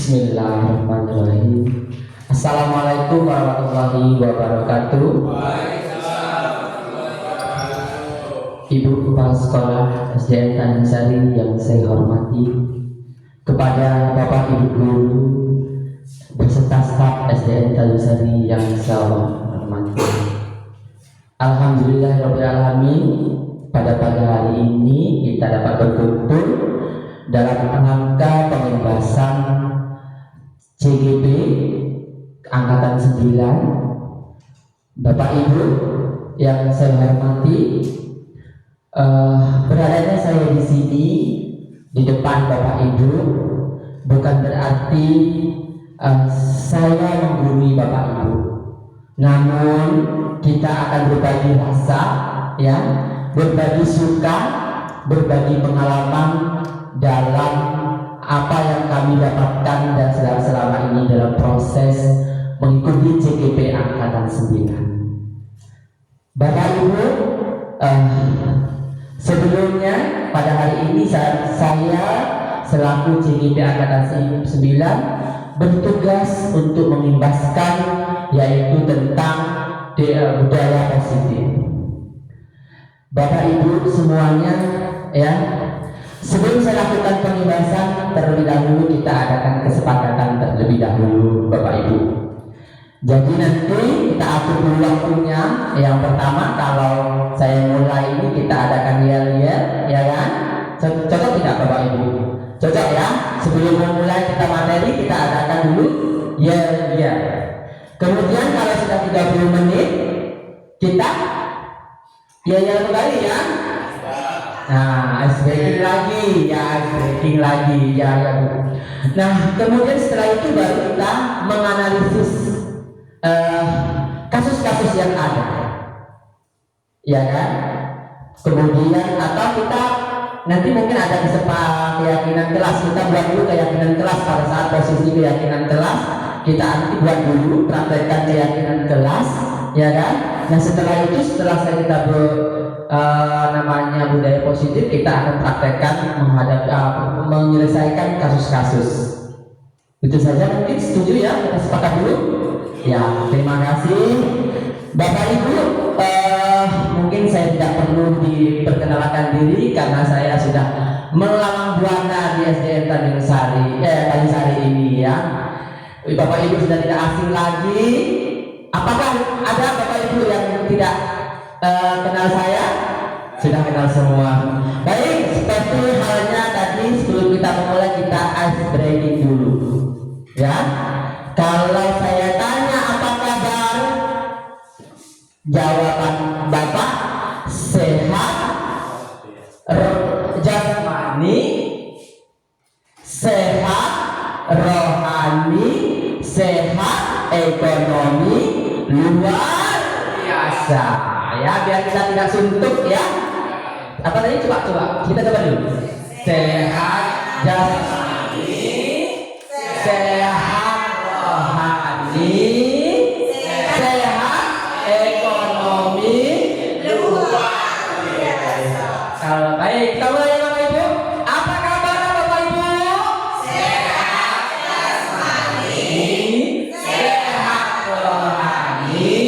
Bismillahirrahmanirrahim. Assalamualaikum warahmatullahi wabarakatuh. Ibu Kepala Sekolah SDN Tanjung Sari yang saya hormati, kepada Bapak Ibu Guru beserta staf SDN Tanjung Sari yang saya hormati. Alhamdulillahirrahmanirrahim, pada pagi hari ini kita dapat berkumpul dalam rangka pembebasan CGP Angkatan 9. Bapak Ibu yang saya hormati, beradanya saya di sini di depan Bapak Ibu bukan berarti saya menggurui Bapak Ibu, namun kita akan berbagi rasa, ya, berbagi suka, berbagi pengalaman dalam apa yang kami dapatkan dan selama ini dalam proses mengikuti CGP Angkatan 9. Bapak Ibu, sebelumnya pada hari ini saya selaku CGP Angkatan 9 bertugas untuk mengimbaskan yaitu tentang budaya positif. Bapak Ibu semuanya, ya, sebelum saya lakukan pembahasan, terlebih dahulu kita adakan kesepakatan terlebih dahulu, Bapak Ibu. Jadi nanti kita atur dulu waktunya. Yang pertama, kalau saya mulai ini kita adakan yel-yel, ya kan? Cocok tidak Bapak Ibu? Cocok ya? Sebelum memulai kita materi, kita adakan dulu yel-yel. Kemudian kalau sudah 30 menit, kita yel-yel kembali ya. Nah, ice breaking lagi, ya, ice breaking lagi, ya. Nah, kemudian setelah itu baru kita menganalisis kasus-kasus yang ada, ya kan? Kemudian atau kita nanti mungkin ada keyakinan kelas, kita buat dulu keyakinan kelas. Pada saat posisi keyakinan kelas, kita nanti buat dulu praktekkan keyakinan kelas, ya kan? Nah, setelah itu, setelah kita namanya budaya positif, kita akan praktekkan menyelesaikan kasus-kasus. Itu saja, mungkin setuju ya? Kita sepakat dulu. Ya, terima kasih Bapak Ibu. Mungkin saya tidak perlu diperkenalkan diri karena saya sudah melalang buana di SDN Tanjung Sari ini, ya. Bapak Ibu sudah tidak asing lagi. Apakah ada Bapak Ibu yang tidak kenal saya? Sudah kenal semua. Baik, seperti halnya tadi sebelum kita memulai, kita ice breaking dulu, ya. Kalau saya tanya apa kabar, jawaban Bapak sehat jasmani, sehat rohani, sehat ekonomi, luar biasa, ya, biar kita tidak suntuk, ya. Apa tadi? Coba kita coba dulu. Sehat jasmani, sehat rohani, sehat ekonomi, luar biasa. Kalau baik, kita mulai Bapak Ibu. Apa kabar Bapak Ibu? Sehat jasmani, sehat rohani,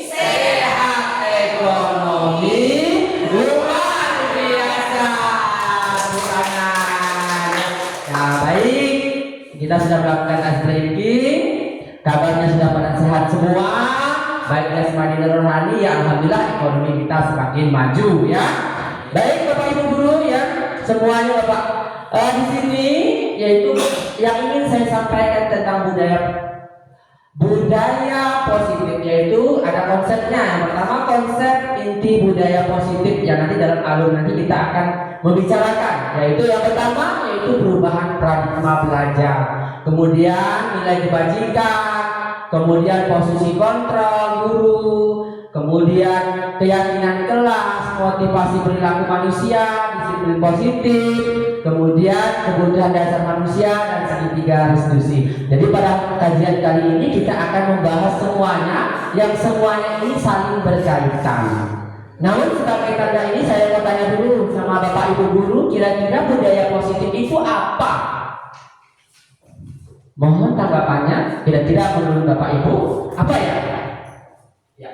sehat ekonomi, luar biasa. Nah, baik, kita sudah melakukan ice breaking. Kabarnya sudah pada sehat semua, baik jasmani dan rohani, ya. Alhamdulillah, ekonomi kita semakin maju, ya. Baik Bapak Ibu guru, ya, semuanya Bapak. Di sini yaitu yang ingin saya sampaikan tentang budaya positif, yaitu ada konsepnya. Yang pertama, konsep inti budaya positif yang nanti dalam alur nanti kita akan membicarakan, yaitu yang pertama yaitu perubahan paradigma belajar, kemudian nilai kebajikan, kemudian posisi kontrol guru, kemudian keyakinan kelas, motivasi perilaku manusia, disiplin positif, kemudian kebutuhan dasar manusia, dan segitiga restitusi. Jadi pada kajian kali ini kita akan membahas semuanya, yang semuanya ini saling berkaitan. Namun sebagai tanda ini saya mau tanya dulu sama Bapak Ibu guru, kira-kira budaya positif itu apa? Mohon tanggapannya, kira-kira menurut Bapak Ibu apa ya? Ya.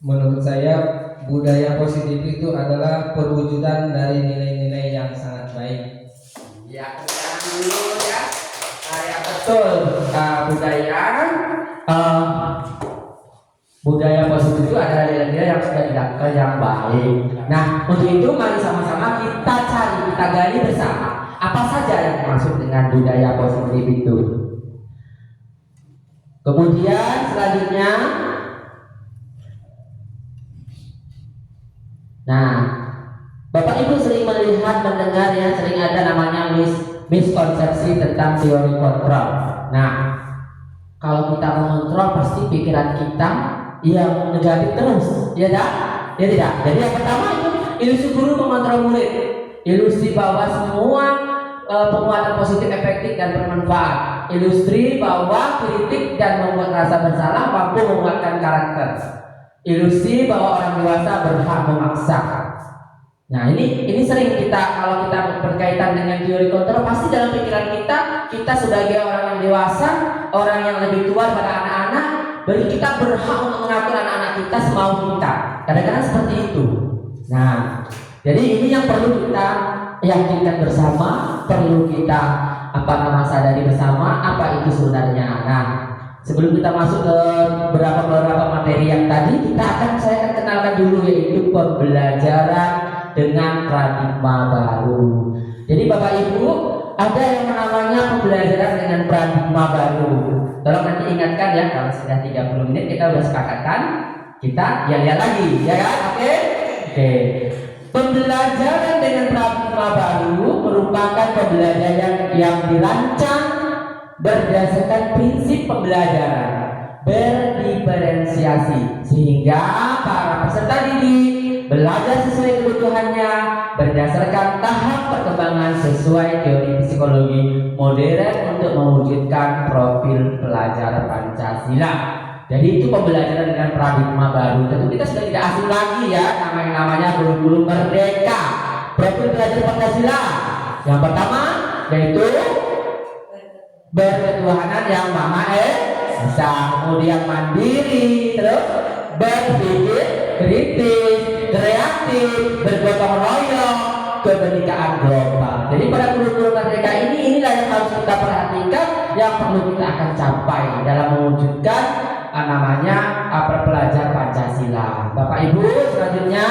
Menurut saya budaya positif itu adalah perwujudan dari nilai-nilai yang sangat baik. Ya, dulu ya. Ya betul. Budaya positif itu adalah nilai-nilai yang sudah dilakukan yang baik. Nah, untuk itu mari sama-sama kita cari, kita gali bersama apa saja yang dimaksud dengan budaya positif itu. Kemudian selanjutnya, nah, Bapak Ibu sering melihat, mendengar ya, sering ada namanya miskonsepsi tentang teori kontrol. Nah, kalau kita mengontrol pasti pikiran kita yang negatif terus, ya tak? Ya tidak. Jadi yang pertama itu ilusi guru mengontrol murid, ilusi bahwa semua penguatan positif efektif dan bermanfaat, ilusi bahwa kritik dan membuat rasa bersalah mampu menguatkan karakter, ilusi bahwa orang dewasa berhak memaksa. Nah ini sering kita, kalau kita berkaitan dengan teori kontrol, pasti dalam pikiran kita sebagai orang yang dewasa, orang yang lebih tua pada anak-anak, bagi kita berhak untuk mengatur anak-anak kita semau kita. Kadang-kadang seperti itu. Nah, jadi ini yang perlu kita yakinkan bersama, perlu kita sadari bersama apa itu sebenarnya. Nah, sebelum kita masuk ke beberapa materi yang tadi, saya akan kenalkan dulu, yaitu pembelajaran dengan paradigma baru. Jadi Bapak Ibu, ada yang namanya pembelajaran dengan paradigma baru. Tolong nanti ingatkan ya, kalau sudah 30 menit kita sudah sepakatkan, kita lihat lagi, ya kan? Oke. Pembelajaran dengan paradigma baru merupakan pembelajaran yang dirancang berdasarkan prinsip pembelajaran berdiferensiasi, sehingga para peserta didik belajar sesuai kebutuhannya berdasarkan tahap perkembangan sesuai teori psikologi modern untuk mewujudkan profil pelajar Pancasila. Jadi itu pembelajaran dengan paradigma baru. Tentu kita sudah tidak asing lagi ya, namanya guru-guru merdeka. Profil pelajar Pancasila yang pertama yaitu berketuhanan yang Maha Esa, kemudian mandiri, terus berpikir kritis, kreatif, bergotong royong, kebenekaan global. Jadi pada guru-guru merdeka inilah yang harus kita perhatikan, yang perlu kita akan capai dalam mewujudkan pelajar Pancasila. Bapak Ibu, selanjutnya,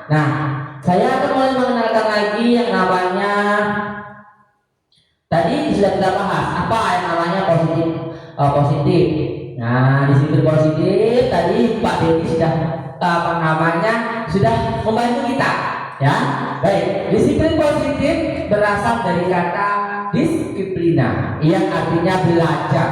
nah saya akan mulai mengenalkan lagi yang namanya, tadi sudah kita bahas apa yang namanya positif. Nah, disiplin positif tadi Pak Dedi sudah sudah membantu kita, ya. Baik, disiplin positif berasal dari kata disiplina yang artinya belajar.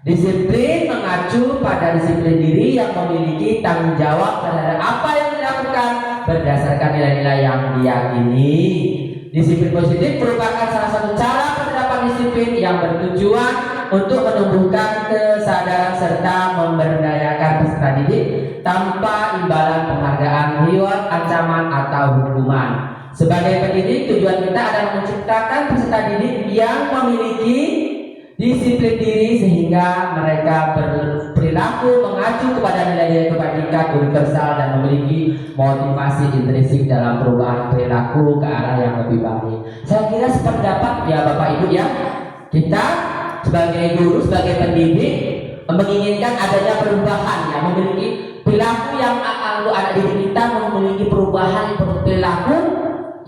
Disiplin mengacu pada disiplin diri yang memiliki tanggung jawab terhadap apa yang dilakukan berdasarkan nilai-nilai yang diyakini. Disiplin positif merupakan salah satu cara penerapan disiplin yang bertujuan untuk menumbuhkan kesadaran serta memberdayakan peserta didik tanpa imbalan penghargaan, reward, ancaman, atau hukuman. Sebagai pendidik, tujuan kita adalah menciptakan peserta didik yang memiliki disiplin diri sehingga mereka berperilaku mengacu kepada nilai-nilai kebajikan universal dan memiliki motivasi intrinsik dalam perubahan perilaku ke arah yang lebih baik. Saya kira sependapat ya Bapak Ibu ya, kita sebagai guru, sebagai pendidik menginginkan adanya perubahan ya, memiliki perilaku yang anak didik kita memiliki perubahan perilaku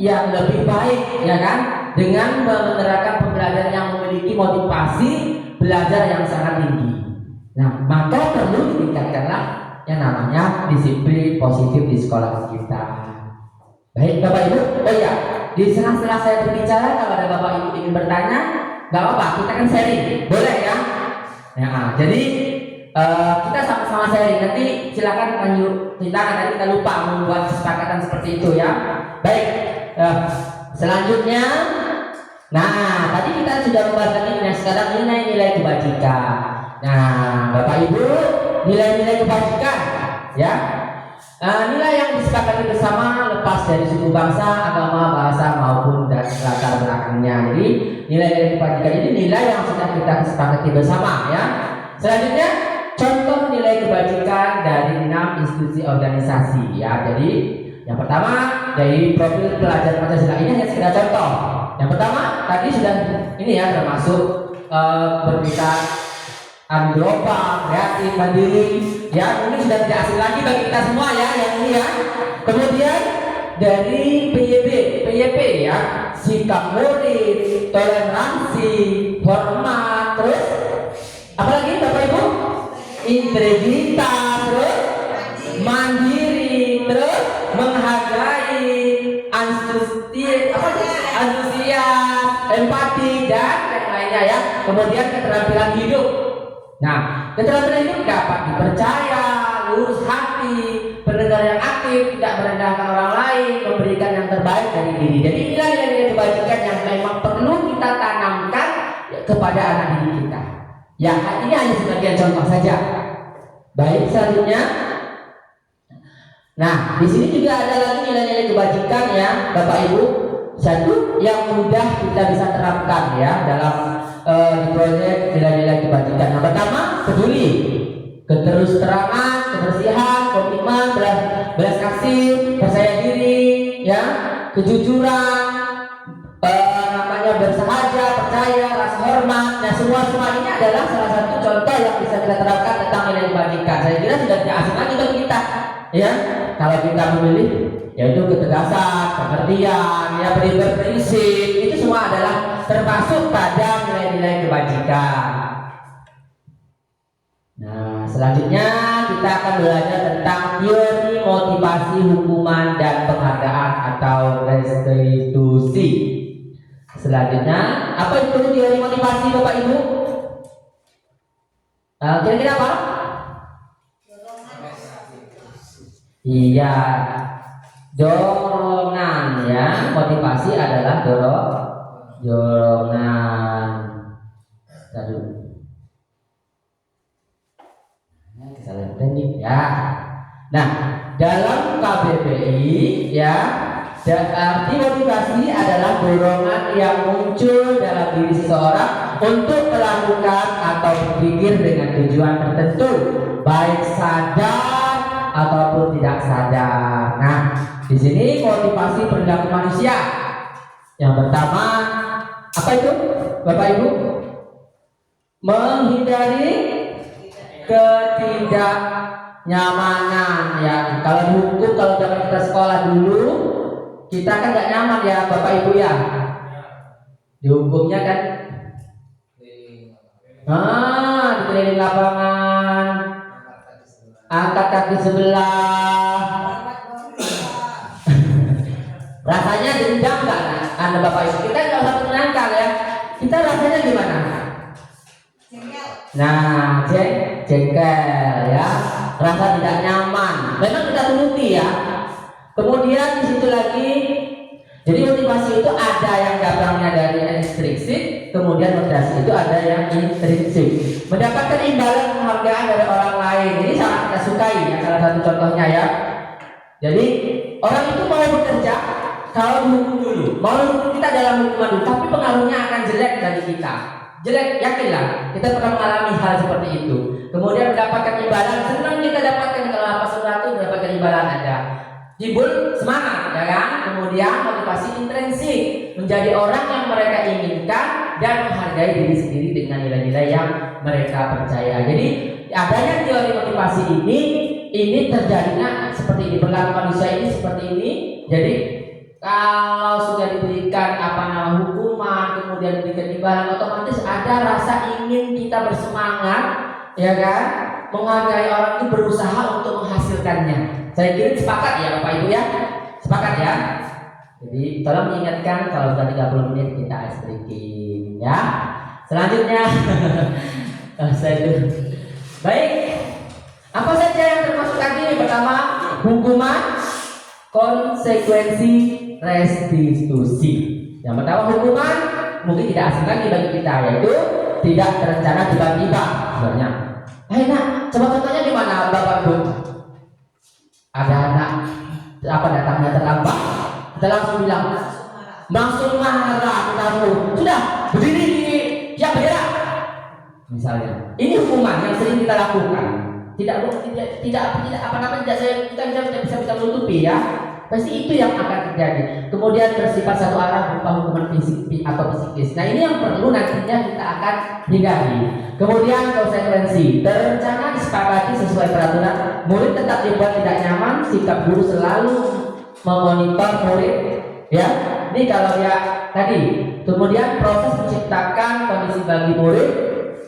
yang lebih baik, ya kan, dengan menerapkan pembelajaran yang memiliki motivasi belajar yang sangat tinggi. Nah, maka perlu ditingkatkanlah yang namanya disiplin positif di sekolah kita. Baik Bapak Ibu, oh ya, di sela-sela saya berbicara, kalau ada Bapak Ibu ingin bertanya, nggak apa-apa, kita kan sharing, boleh ya? Nah, jadi kita sama-sama sharing. Nanti silakan tadi kita lupa membuat kesepakatan seperti itu ya. Baik, selanjutnya, nah tadi kita sudah membahas ini. Nah sekarang nilai-nilai kebajikan. Nah Bapak Ibu, nilai-nilai kebajikan ya, Nilai yang disepakati bersama lepas dari suku bangsa, agama, bahasa maupun dan latar belakangnya. Jadi nilai-nilai kebajikan ini nilai yang sudah kita sepakati bersama ya. Selanjutnya contoh nilai kebajikan dari 6 institusi organisasi ya. Jadi yang pertama dari profil pelajar Pancasila ini hanya sekedar contoh. Yang pertama tadi sudah ini ya, termasuk berita global, kreatif, mandiri ya, ini sudah tidak asing lagi bagi kita semua ya yang ini ya. Kemudian dari PYP ya, sikap murid, toleransi, hormat, terus apalagi Bapak Ibu, integritas, terus mandiri, terus menghargai, antusias, empati dan yang lainnya ya. Kemudian keterampilan hidup. Nah, keterampilan hidup dapat dipercaya, lurus hati, pendengar yang aktif, tidak merendahkan orang lain, memberikan yang terbaik dari diri. Jadi inilah nilai kebajikan yang memang perlu kita tanamkan kepada anak didik kita. Ya, ini hanya sebagian contoh saja. Baik, selanjutnya. Nah, di sini juga ada lagi nilai-nilai kebajikan ya, Bapak Ibu. Satu yang mudah kita bisa terapkan ya dalam di proyek nilai-nilai kebajikan. Yang pertama, peduli, keterusterangan, kebersihan, komitmen, belas kasih, percaya diri, ya, kejujuran, namanya bersahaja, percaya, rasa hormat. Nah, semua ini adalah salah satu contoh yang bisa kita terapkan tentang nilai kebajikan. Saya kira sudah tidak asing lagi bagi kita, ya. Kalau kita memilih, yaitu ketegasan, pengertian, ya, berprinsip, itu semua adalah termasuk pada nilai-nilai kebajikan. Nah, selanjutnya kita akan belajar tentang teori motivasi hukuman dan penghargaan atau restitusi. Selanjutnya, apa itu teori motivasi Bapak Ibu? Kira-kira apa? Iya, dorongan ya. Motivasi adalah dorongan. Aduh, kesalahan teknik ya. Nah, dalam KBBI ya, arti motivasi adalah dorongan yang muncul dalam diri seseorang untuk melakukan atau berpikir dengan tujuan tertentu, baik sadar ataupun tidak sadar. Nah, di sini motivasi perilaku manusia. Yang pertama, apa itu, Bapak Ibu? Menghindari ketidaknyamanan ya. Kalau dihukum, kalau zaman kita sekolah dulu, kita kan nggak nyaman ya, Bapak Ibu ya. Dihukumnya kan, di keliling lapangan, angkat kaki sebelah. Rasanya dendam nggak, Anda Bapak Ibu? Kita nggak usah menyenangkan ya. Kita rasanya gimana? Nah, jengkel ya, rasa tidak nyaman. Memang kita turuti ya. Kemudian di situ lagi, jadi motivasi itu ada yang datangnya dari ekstrinsik, kemudian motivasi itu ada yang intrinsik. Mendapatkan imbalan penghargaan dari orang lain, ini sangat kita sukai ya, salah satu contohnya ya. Jadi orang itu mau bekerja kalau dihukum dulu, mau dihukum kita dalam hukuman dulu, tapi pengaruhnya akan jelek bagi kita. Jelek, yakinlah, kita pernah mengalami hal seperti itu. Kemudian mendapatkan imbalan, senang kita dapatkan kalau apa sesuatu mendapatkan imbalan ada. Timbul semangat, ya kan? Kemudian motivasi intrinsik, menjadi orang yang mereka inginkan dan menghargai diri sendiri dengan nilai-nilai yang mereka percaya. Jadi adanya teori motivasi ini terjadinya seperti ini, perilaku manusia ini seperti ini. Jadi kalau sudah diberikan hukuman, kemudian diberikan imbalan, otomatis ada rasa ingin kita bersemangat, ya kan? Menghargai orang itu, berusaha untuk menghasilkannya. Saya kira sepakat ya Bapak Ibu ya? Sepakat ya? Jadi tolong diingatkan kalau sudah 30 menit kita ice breaking ya. Selanjutnya baik, apa saja yang termasuk tadi? Pertama, hukuman, konsekuensi, restitusi. Yang pertama hukuman, mungkin tidak asing lagi bagi kita, yaitu tidak terencana tiba-tiba sebenarnya. Nah, coba contohnya di mana Bapak Ibu? Ada anak datangnya terlambat, kita langsung bilang, langsung marah, kita sudah berdiri di yang bergerak. Misalnya, ini hukuman yang sering kita lakukan. Tidak apa namanya, kita bisa menutupi ya. Pasti itu yang akan terjadi. Kemudian bersifat satu arah berupa hukuman fisik atau psikis. Nah, ini yang perlu nantinya kita akan hindari. Kemudian konsekuensi terencana disepakati sesuai peraturan. Murid tetap dibuat tidak nyaman. Sikap guru selalu memonitor murid. Ya, ini kalau ya tadi. Kemudian proses menciptakan kondisi bagi murid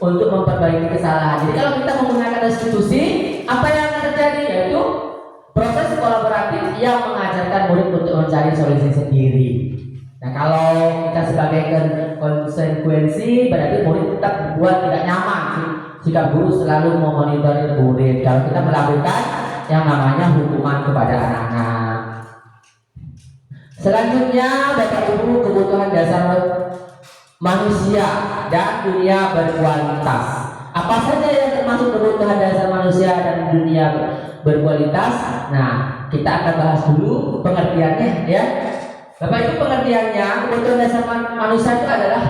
untuk memperbaiki kesalahan. Jadi kalau kita menggunakan institusi, apa yang akan terjadi yaitu proses kolaboratif yang mengajarkan murid untuk mencari solusi sendiri. Nah, kalau kita sebagai konsekuensi berarti murid tetap dibuat tidak nyaman jika guru selalu memonitor murid. Kalau kita melakukan yang namanya hukuman kepada anak-anak. Selanjutnya, Bapak Ibu, kebutuhan dasar manusia dan dunia berkualitas. Apa saja yang termasuk kebutuhan dasar manusia dan dunia berkualitas? Nah, kita akan bahas dulu pengertiannya ya. Bapak Ibu, pengertiannya kebutuhan dasar manusia itu adalah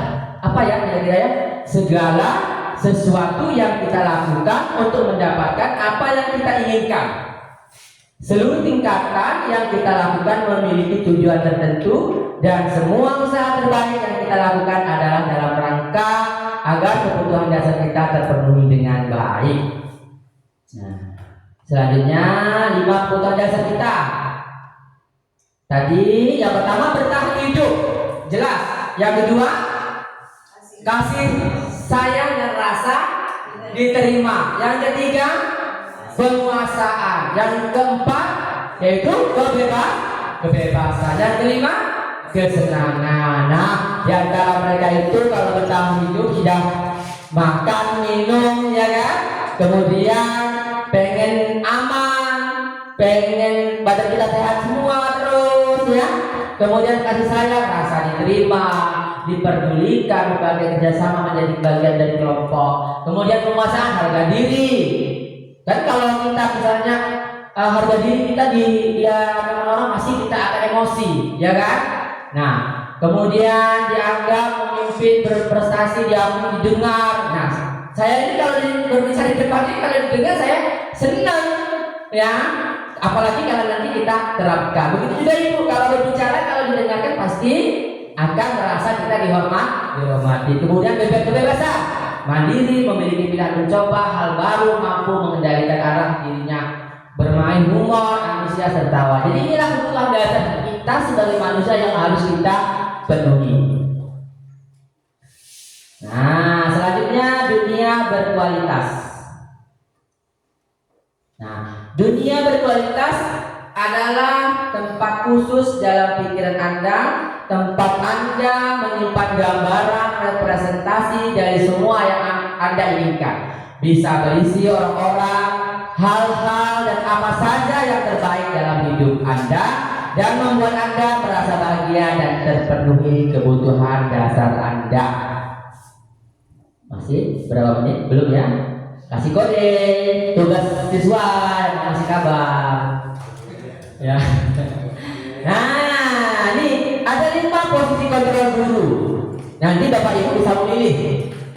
apa ya kira-kira ya? Segala sesuatu yang kita lakukan untuk mendapatkan apa yang kita inginkan. Seluruh tingkatan yang kita lakukan memiliki tujuan tertentu dan semua usaha terbaik yang kita lakukan adalah dalam rangka agar kebutuhan dasar kita terpenuhi dengan baik. Nah, selanjutnya 5 kebutuhan dasar kita. Tadi yang pertama bertahan hidup, jelas. Yang kedua kasih sayang dan rasa diterima. Yang ketiga penguasaan. Yang keempat yaitu kebebasan. Yang kelima kesenangan. Nah, di antara mereka itu kalau bertahan hidup sudah makan, minum, ya kan? Kemudian pengen aman, pengen badan kita sehat semua terus, ya. Kemudian kasih sayang, rasa diterima, diperdulikan, berbagai kerjasama menjadi bagian dari kelompok. Kemudian penguasaan, harga diri. Dan kalau kita misalnya harga diri kita orang masih kita akan emosi, ya kan? Nah, kemudian dianggap memimpin, berprestasi, diakui, didengar. Nah, saya ini kalau berbicara di depan ini kalau didengar saya senang, ya. Apalagi kalau nanti kita terapkan. Begitu juga Ibu, kalau berbicara, kalau didengarkan pasti akan merasa kita dihormati. Kemudian kebebasan, mandiri, memiliki pilihan mencoba hal baru, mampu mengendalikan arah dirinya, bermain humor, antusias, tertawa. Jadi inilah kebutuhan dasar kita sebagai manusia yang harus kita penuhi. Nah, selanjutnya dunia berkualitas. Nah, dunia berkualitas adalah tempat khusus dalam pikiran Anda, tempat Anda menyimpan gambaran representasi dari semua yang Anda inginkan. Bisa berisi orang-orang, hal-hal dan apa saja yang terbaik dalam hidup Anda dan membuat Anda merasa bahagia dan terpenuhi kebutuhan dasar Anda. Masih berapa menit? Belum ya? Kasih kode, tugas siswa, kasih kabar. Ya. Nah, ini ada 5 posisi kontrol guru. Nanti Bapak Ibu bisa memilih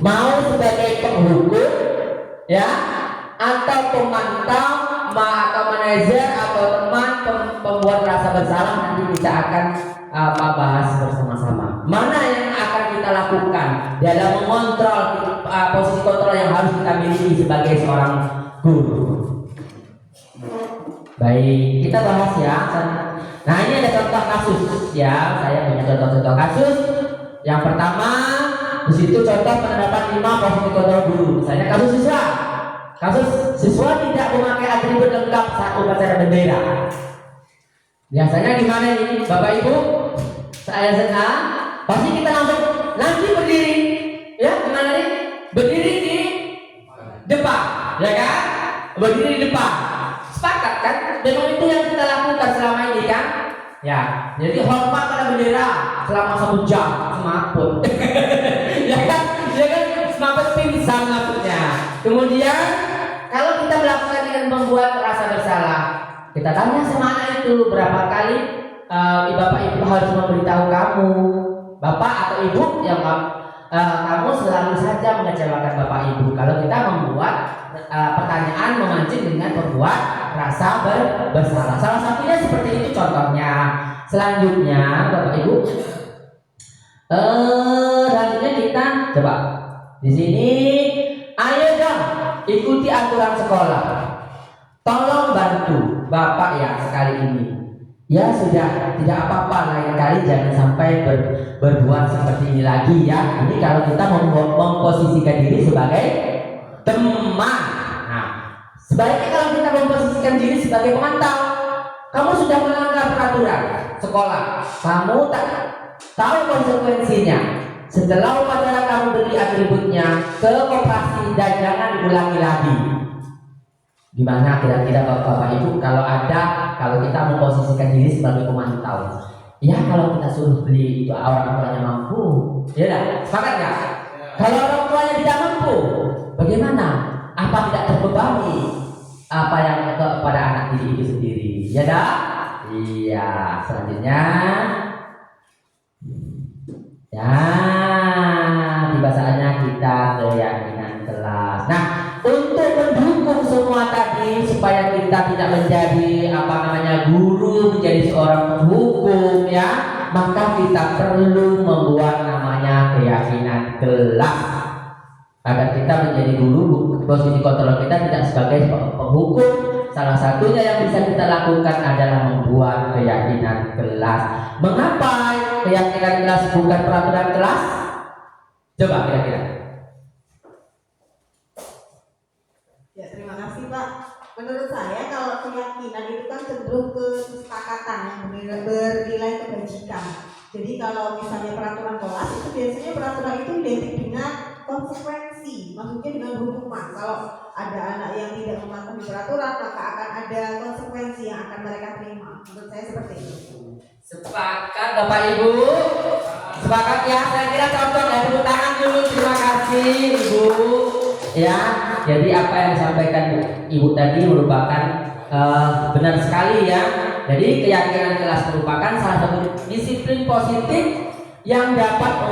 mau sebagai penghukum, ya, atau pemantau, atau manajer, atau teman pembuat rasa bersalah. Nanti kita akan bahas bersama-sama. Mana yang akan kita lakukan dalam mengontrol posisi kontrol yang harus kita miliki sebagai seorang guru. Baik, kita bahas ya. Nah, ini ada contoh kasus ya. Saya punya contoh-contoh kasus. Yang pertama, di situ contoh penerapan 5 posisi kontrol guru. Misalnya kasus siswa. Kasus siswa tidak memakai atribut lengkap saat upacara bendera. Biasanya gimana ini, Bapak Ibu? Saya senang. Pasti kita langsung nanti berdiri. Ya, gimana nih? Berdiri di depan, ya kan? Berdiri di depan. Sepakat kan? Memang itu yang kita lakukan selama ini kan? Ya, jadi hormat pada bendera selama 1 jam semaput. Ya kan? Ya kan? Semaput pingsan maksudnya. Kemudian kalau kita melakukan dengan membuat rasa bersalah, Kita tanya sama anak itu, berapa kali bapak ibu harus memberitahu kamu, bapak atau ibu yang kamu selalu saja mengecewakan bapak ibu. Kalau kita membuat pertanyaan memancing dengan membuat rasa bersalah, salah satunya seperti itu contohnya. Selanjutnya bapak ibu, selanjutnya kita coba di sini, ayo dong ikuti aturan sekolah. Tolong bantu bapak ya sekali ini. Ya sudah, tidak apa-apa, lain kali jangan sampai berbuat seperti ini lagi ya. Ini kalau kita memposisikan diri sebagai teman. Nah, sebaliknya kalau kita memposisikan diri sebagai pemantau, kamu sudah melanggar peraturan sekolah, kamu tak tahu konsekuensinya. Setelah upacara kamu beri atributnya ke koperasi dan jangan diulangi lagi. Gimana kira-kira bapak ibu kalau kita memposisikan diri sebagai pemantau? Ya kalau kita suruh beli itu orang tuanya mampu, ya dah, sepakat nggak? Kalau orang tuanya tidak mampu, bagaimana? Apa tidak terbebani apa yang kepada anak didik itu sendiri? Ya dah? Iya. Selanjutnya, ya tiba saatnya kita keyakinan kelas. Nah, untuk mendukung semua tadi supaya kita tidak menjadi guru, menjadi seorang penghukum ya, maka kita perlu membuat namanya keyakinan kelas agar kita menjadi guru. Posisi kontrol kita tidak sebagai penghukum. Salah satunya yang bisa kita lakukan adalah membuat keyakinan kelas. Mengapa keyakinan kelas bukan peraturan kelas? Coba kira-kira. Ya, terima kasih Pak. Menurut saya kalau keyakinan itu kan cenderung ke kesepakatan yang bernilai kebajikan. Jadi kalau misalnya peraturan kelas itu biasanya peraturan itu identik dengan konsekuensi, maksudnya dengan hukuman. Kalau ada anak yang tidak mematuhi peraturan, maka akan ada konsekuensi yang akan mereka terima. Menurut saya seperti itu. Sepakat Bapak Ibu? Sepakat ya? Saya kira contoh ya, tepuk tangan dulu. Terima kasih Ibu. Ya, jadi apa yang disampaikan Ibu tadi merupakan benar sekali ya. Jadi keyakinan kelas merupakan salah satu disiplin positif yang dapat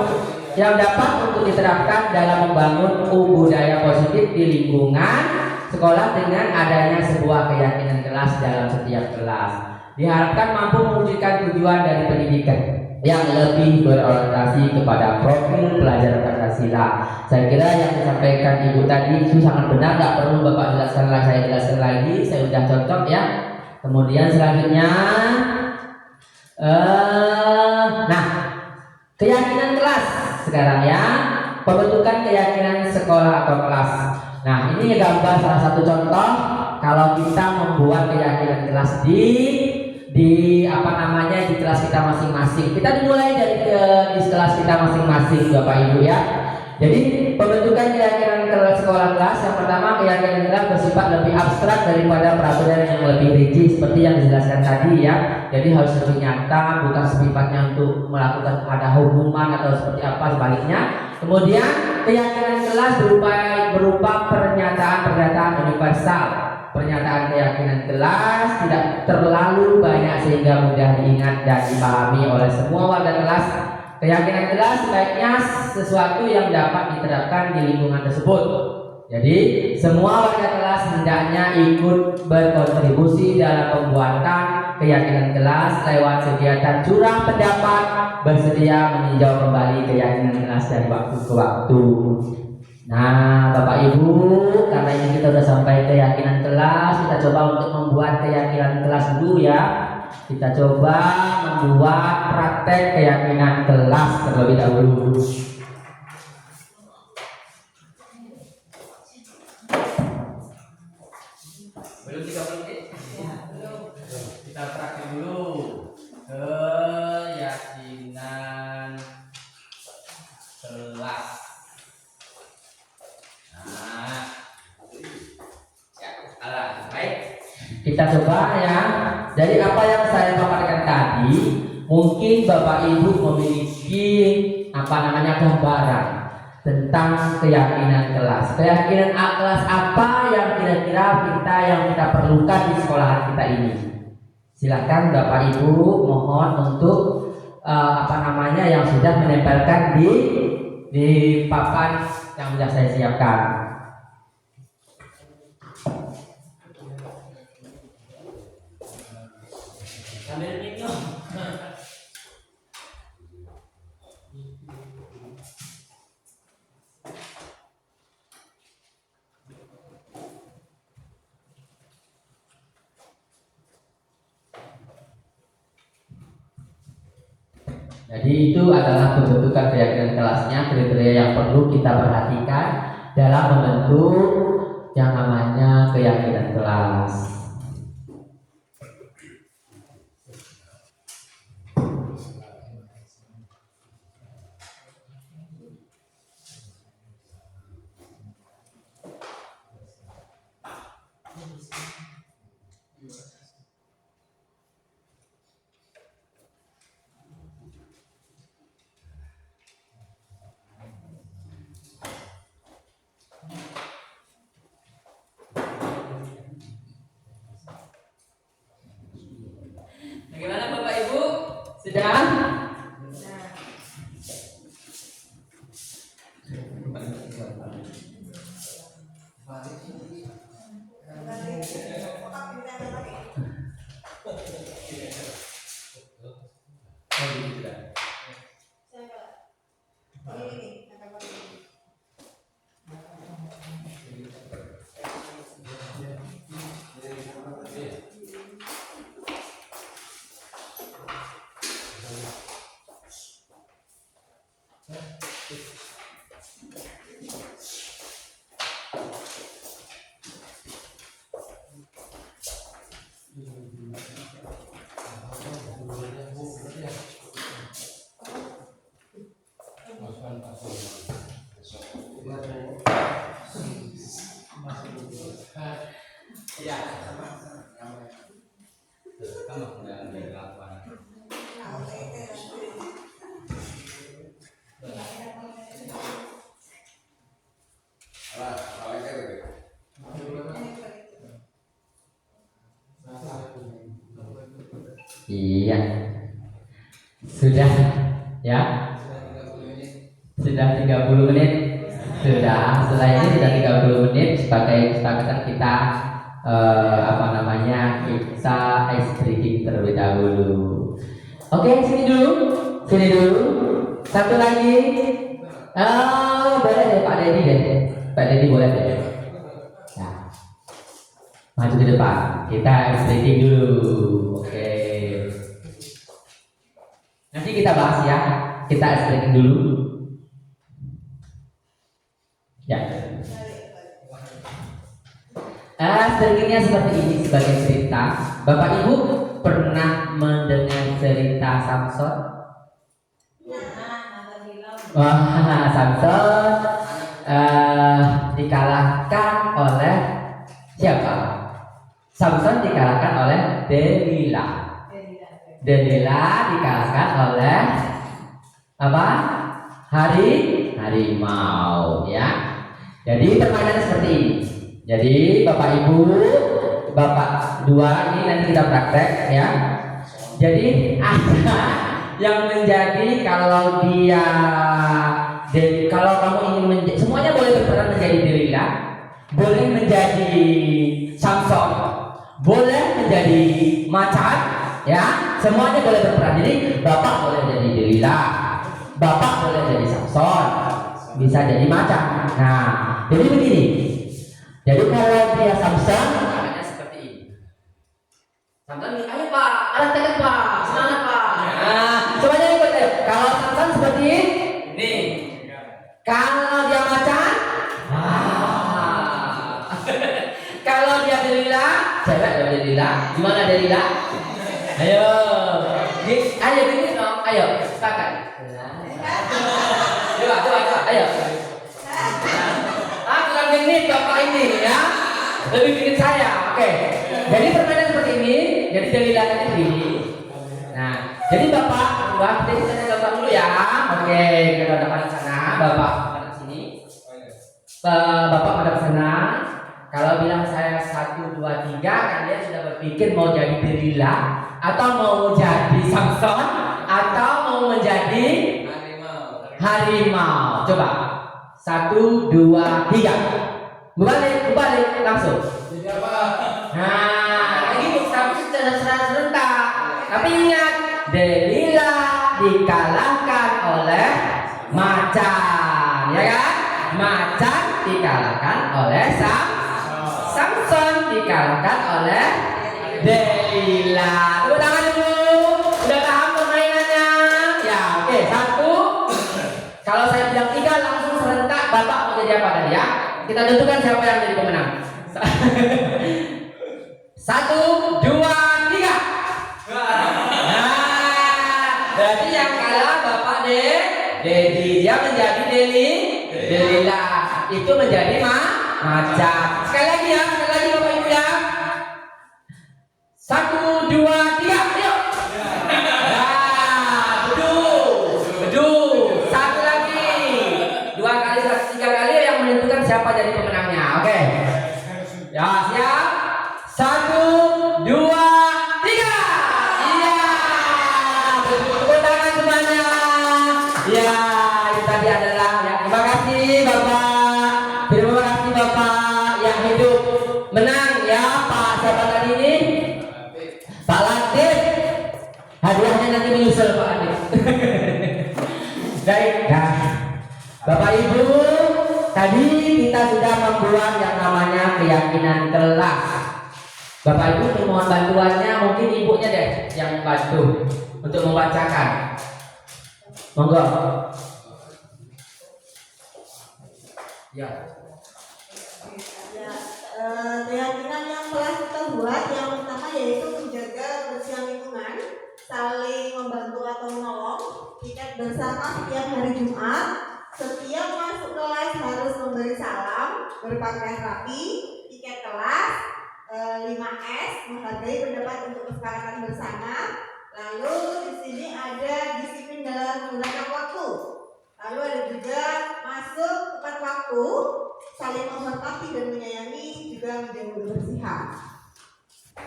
untuk diterapkan dalam membangun budaya positif di lingkungan sekolah dengan adanya sebuah keyakinan kelas dalam setiap kelas. Diharapkan mampu mewujudkan tujuan dari pendidikan yang lebih berorientasi kepada profil pelajar Pancasila. Saya kira yang disampaikan Ibu tadi itu sangat benar, nggak perlu Bapak jelaskan lagi, saya jelaskan lagi, saya sudah cocok ya. Kemudian selanjutnya, nah keyakinan kelas sekarang ya, pembentukan keyakinan sekolah atau kelas. Nah ini gambar salah satu contoh kalau kita membuat keyakinan kelas di kelas kita masing-masing. Kita dimulai dari di kelas kita masing-masing Bapak Ibu ya. Jadi pembentukan keyakinan kelas sekolah kelas, yang pertama keyakinan kelas bersifat lebih abstrak daripada peraturan yang lebih rigid seperti yang dijelaskan tadi ya. Jadi harus lebih nyata, bukan sifatnya untuk melakukan ada hukuman atau seperti apa, sebaliknya. Kemudian keyakinan kelas berupa pernyataan universal. Pernyataan keyakinan kelas tidak terlalu banyak sehingga mudah diingat dan dipahami oleh semua warga kelas. Keyakinan kelas sebaiknya sesuatu yang dapat diterapkan di lingkungan tersebut. Jadi semua warga kelas hendaknya ikut berkontribusi dalam pembuatan keyakinan kelas lewat kegiatan curah pendapat, bersedia meninjau kembali keyakinan kelas dari waktu ke waktu. Nah Bapak Ibu, karena ini kita sudah sampai keyakinan kelas, kita coba untuk membuat keyakinan kelas dulu ya. Kita coba membuat praktek keyakinan kelas terlebih dahulu. Belum 3 menit? Belum. Kita praktek dulu. Keyakinan kelas. Baik, kita coba ya. Dari apa yang saya paparkan tadi, mungkin Bapak Ibu memiliki gambaran. tentang keyakinan kelas. Keyakinan kelas apa yang kira-kira kita perlukan di sekolahan kita ini? Silakan Bapak Ibu, mohon untuk yang sudah menempelkan di papan yang sudah saya siapkan. Ambil minum. Jadi itu adalah pembentukan keyakinan kelasnya, kriteria yang perlu kita perhatikan dalam membentuk yang namanya keyakinan kelas. Bagaimana Bapak Ibu? Sudah? Iya. Sudah ya? Sudah 30 menit. Sudah. Setelah ini sudah 30 menit sebagai kesepakatan kita kita ice breaking terlebih dahulu. Oke, sini dulu. Satu lagi. Boleh deh Pak Dedi deh. Pak Dedi boleh deh. Nah, maju ke depan. Kita ice breaking dulu. Oke. Nanti kita bahas ya. Kita ice breaking dulu. Ya. Ceritanya seperti ini sebagai cerita. Bapak Ibu pernah mendengar cerita Samson? Wah, Samson dikalahkan oleh siapa? Samson dikalahkan oleh Delila. Delila dikalahkan oleh apa? Harimau ya. Jadi permainan seperti ini. Jadi Bapak Ibu, Bapak dua ini nanti kita praktek ya. Jadi ada yang menjadi kalau kamu ingin menjadi, semuanya boleh berperan menjadi Delila, boleh menjadi Samson, boleh menjadi macan ya. Semuanya boleh berperan. Jadi Bapak boleh jadi Delila, Bapak boleh jadi Samson, bisa jadi macan. Nah, jadi begini. Jadi kalau dia Samson, caranya seperti ini. Samson, ayo Pak, ada tekad Pak, semangat Pak. Nah, semuanya ikut ya. Kalau Samson seperti ini. Kalau dia macan, kalau dia Delila, cewek ya Delila. Gimana Delila? Ayo gini dong, ayo sepakat. Coba, ayo. Bukan gini Bapak ini ya, lebih bikin saya. Oke. Jadi permainan seperti ini. Jadi Delila tadi begini. Nah, jadi Bapak kita sana gambar dulu ya. Oke, kita depan sana, Bapak depan sini. Bapak pada pesanan. Kalau bilang saya 1, 2, 3, kalian sudah berpikir mau jadi Delila atau mau jadi Samson atau mau menjadi harimau. Coba 1, 2, 3. Berbalik langsung. Nah, gitu tapi serentak. Tapi ingat, Delila dikalahkan oleh macan, ya kan? Macan dikalahkan oleh Samson dikalahkan oleh Delila. Tepuk tangan dulu. Udah paham permainannya? Ya, oke. 1. Kalau saya bilang 3 langsung serentak Bapak mau jadi apa tadi ya? Kita tentukan siapa yang jadi pemenang. 1, 2, 3. Nah, berarti yang kalah Bapak Dedi, dia menjadi Delila, itu menjadi macan. Sekali lagi Bapak Ibu ya. 1, 2, 3, yuk. Nah, betul. 1 lagi. 2 kali, 3 kali yang menentukan siapa jadi pemenangnya. Oke. Ya, siap. 1, 2, 3. Iya. Tepuk tangan semuanya. Ya, itu tadi adalah ya. Terima kasih Bapak. Terima kasih Bapak yang hidup menang ya. Pak siapa tadi ini? Pak Latif. Hadiahnya nanti menyusul Pak Latif. Baik. Nah, Bapak Ibu, tadi kita sudah membuat yang namanya keyakinan kelas. Bapak Ibu mohon bantuannya, mungkin ibunya deh yang bantu untuk membacakan. Monggo. Ya. Keyakinan yang telah kita buat yang pertama yaitu menjaga kebersihan lingkungan, saling membantu atau menolong, tiket bersama setiap hari Jumat, setiap masuk kelas harus memberi salam, berpakaian rapi, tiket kelas, 5S, menghargai pendapat untuk kesepakatan bersama. Lalu di sini ada disiplin dalam menggunakan waktu. Lalu ada juga masuk tepat waktu, saling menghormati dan menyayangi, juga menjaga kebersihan.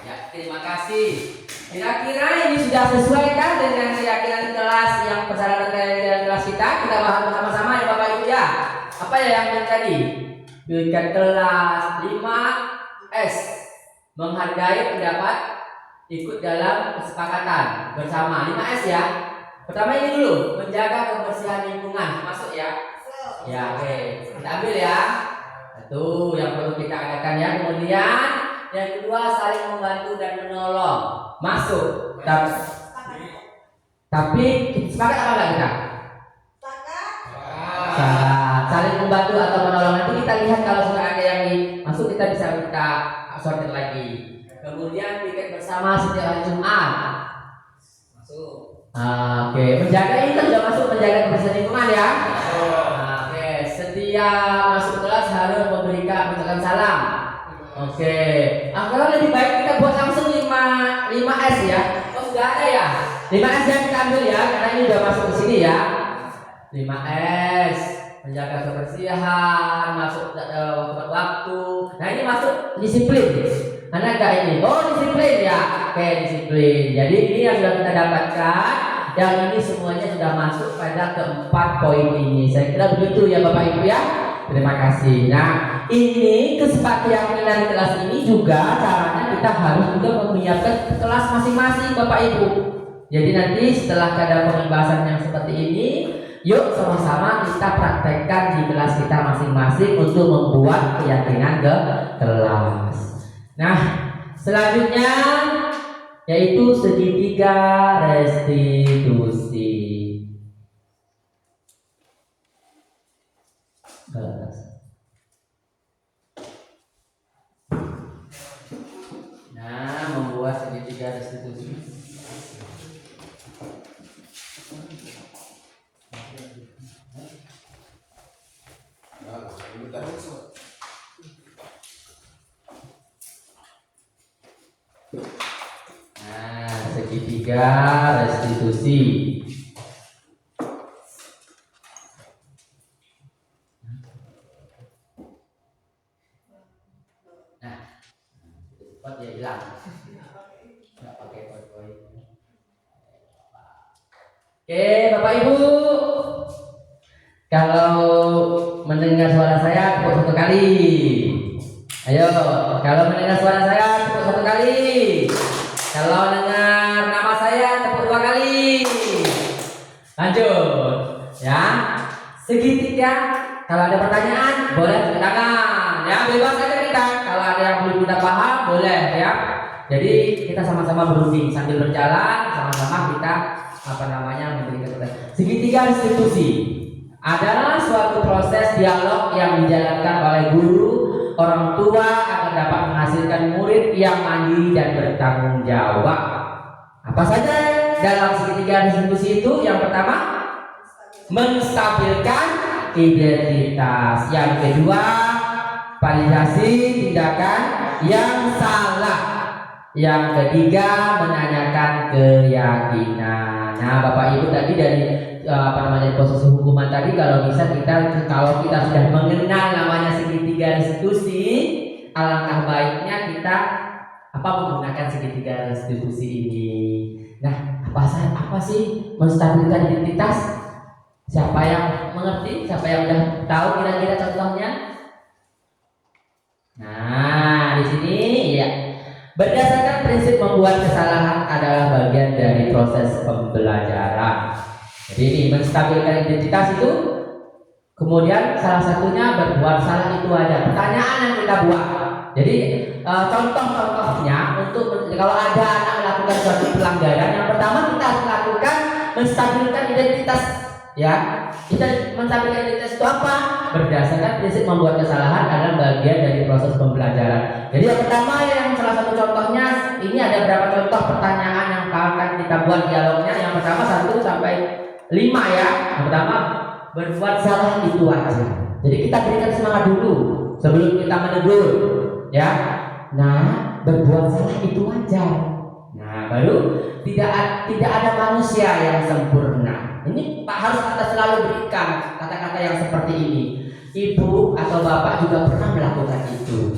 Ya, terima kasih. Kira-kira ini sudah sesuai kan dengan keyakinan kelas yang persyaratan keyakinan kelas kita? Kita bahas bersama-sama ya Bapak Ibu ya. Apa ya yang tadi? Berikan kelas 5S, menghargai pendapat, ikut dalam kesepakatan bersama. 5S ya. Pertama ini dulu, menjaga kebersihan lingkungan. Masuk ya? Ya, oke. Kita ambil ya. Itu yang perlu kita adakan ya. Kemudian yang kedua, saling membantu dan menolong. Masuk. Tapi sepakat apa enggak kita? Sepakat. Saling membantu atau menolong. Nanti kita lihat kalau sudah ada yang masuk, kita bisa kita sortir lagi. Kemudian tiket bersama setiap hari Jumat. Masuk. Oke, menjaga ini kan sudah masuk, menjaga kebersihan lingkungan ya. Oke, setiap masuk kelas harus memberikan ucapan salam. Oke, kalau lebih baik kita buat langsung 5S ya. Oh sudah ada ya. 5S yang kita ambil ya, karena ini sudah masuk ke sini ya. 5S, menjaga kebersihan, masuk tepat waktu. Nah ini masuk disiplin. Mana enggak ini? Oh disiplin ya. Oke disiplin. Jadi ini yang sudah kita dapatkan. Yang ini semuanya sudah masuk pada keempat poin ini. Saya kira begitu ya Bapak Ibu ya. Terima kasih. Nah ini keyakinan kelas ini juga caranya kita harus juga menyiapkan kelas masing-masing Bapak Ibu. Jadi nanti setelah ada pembahasan yang seperti ini, yuk sama-sama kita praktekkan di kelas kita masing-masing untuk membuat keyakinan ke kelas. Nah, selanjutnya yaitu segitiga restitusi. Nah, membuat segitiga restitusi. Nah, segitiga restitusi. Oke, Bapak Ibu, kalau mendengar suara saya tepuk satu kali. Ayo, kalau mendengar suara saya tepuk satu kali. Kalau dengar nama saya tepuk dua kali. Lanjut, ya. Segitiga. Kalau ada pertanyaan boleh angkat tangan. Ya, bebas aja kita. Kalau ada yang belum kita paham boleh ya. Jadi kita sama-sama berunding sambil berjalan, sama-sama kita memberikan pertanyaan. Segitiga institusi adalah suatu proses dialog yang dijalankan oleh guru, orang tua agar dapat menghasilkan murid yang mandiri dan bertanggung jawab. Apa saja dalam segitiga institusi itu? Yang pertama, menstabilkan identitas. Yang kedua, validasi tindakan yang salah. Yang ketiga, menanyakan keyakinan. Nah, Bapak Ibu tadi dari posisi hukuman tadi, kalau kita sudah mengenal namanya segitiga restitusi, alangkah baiknya kita menggunakan segitiga restitusi ini. Nah, apa sih menstabilkan identitas? Siapa yang mengerti? Siapa yang sudah tahu kira-kira contohnya? Nah, di sini ya. Berdasarkan prinsip membuat kesalahan adalah bagian dari proses pembelajaran. Jadi ini menstabilkan identitas itu, kemudian salah satunya berbuat salah itu ada. Pertanyaan yang kita buat. Jadi contoh-contohnya untuk kalau ada anak melakukan suatu pelanggaran, yang pertama kita harus lakukan menstabilkan identitas. Ya, kita menstabilkan identitas itu apa? Berdasarkan prinsip membuat kesalahan adalah bagian dari proses pembelajaran. Jadi yang pertama, yang salah satu contohnya, ini ada berapa contoh pertanyaan yang akan kita buat dialognya. Yang pertama 1 sampai 5 ya. Yang pertama, berbuat salah itu aja. Jadi kita berikan semangat dulu sebelum kita menegur, ya. Nah, berbuat salah itu aja. Nah, baru tidak ada manusia yang sempurna. Ini harus kita selalu berikan kata-kata yang seperti ini. Ibu atau bapak juga pernah melakukan itu.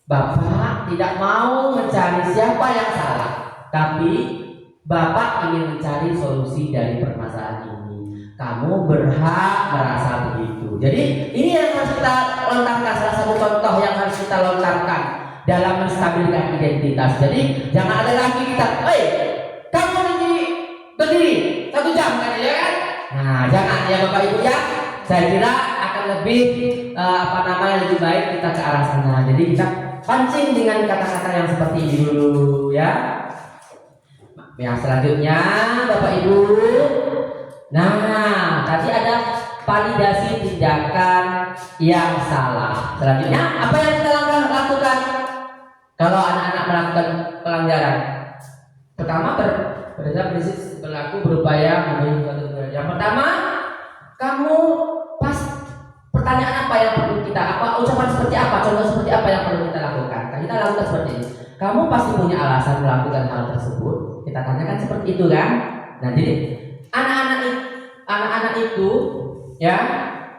Bapak tidak mau mencari siapa yang salah, tapi bapak ingin mencari solusi dari permasalahan ini. Kamu berhak merasa begitu. Jadi ini yang harus kita lontarkan, salah satu contoh yang harus kita lontarkan dalam menstabilkan identitas. Jadi jangan ada lagi kita, kamu ini berdiri 1 jam kan ya kan? Nah, jangan ya Bapak Ibu ya. Saya kira akan lebih lebih baik kita ke arah sana. Jadi kita pancing dengan kata-kata yang seperti ini dulu ya. Yang selanjutnya Bapak Ibu. Nah, tadi ada validasi tindakan yang salah. Selanjutnya apa yang kita lakukan kalau anak-anak melakukan pelanggaran? Pertama, berdasarkan prinsip berlaku berupaya memenuhi suatu tujuan. Yang pertama, kamu pertanyaan apa yang perlu kita, ucapan seperti apa, contoh seperti apa yang perlu kita lakukan? Kita lakukan seperti ini. Kamu pasti punya alasan melakukan hal tersebut. Kita tanyakan seperti itu kan? Nah, jadi anak-anak itu ya,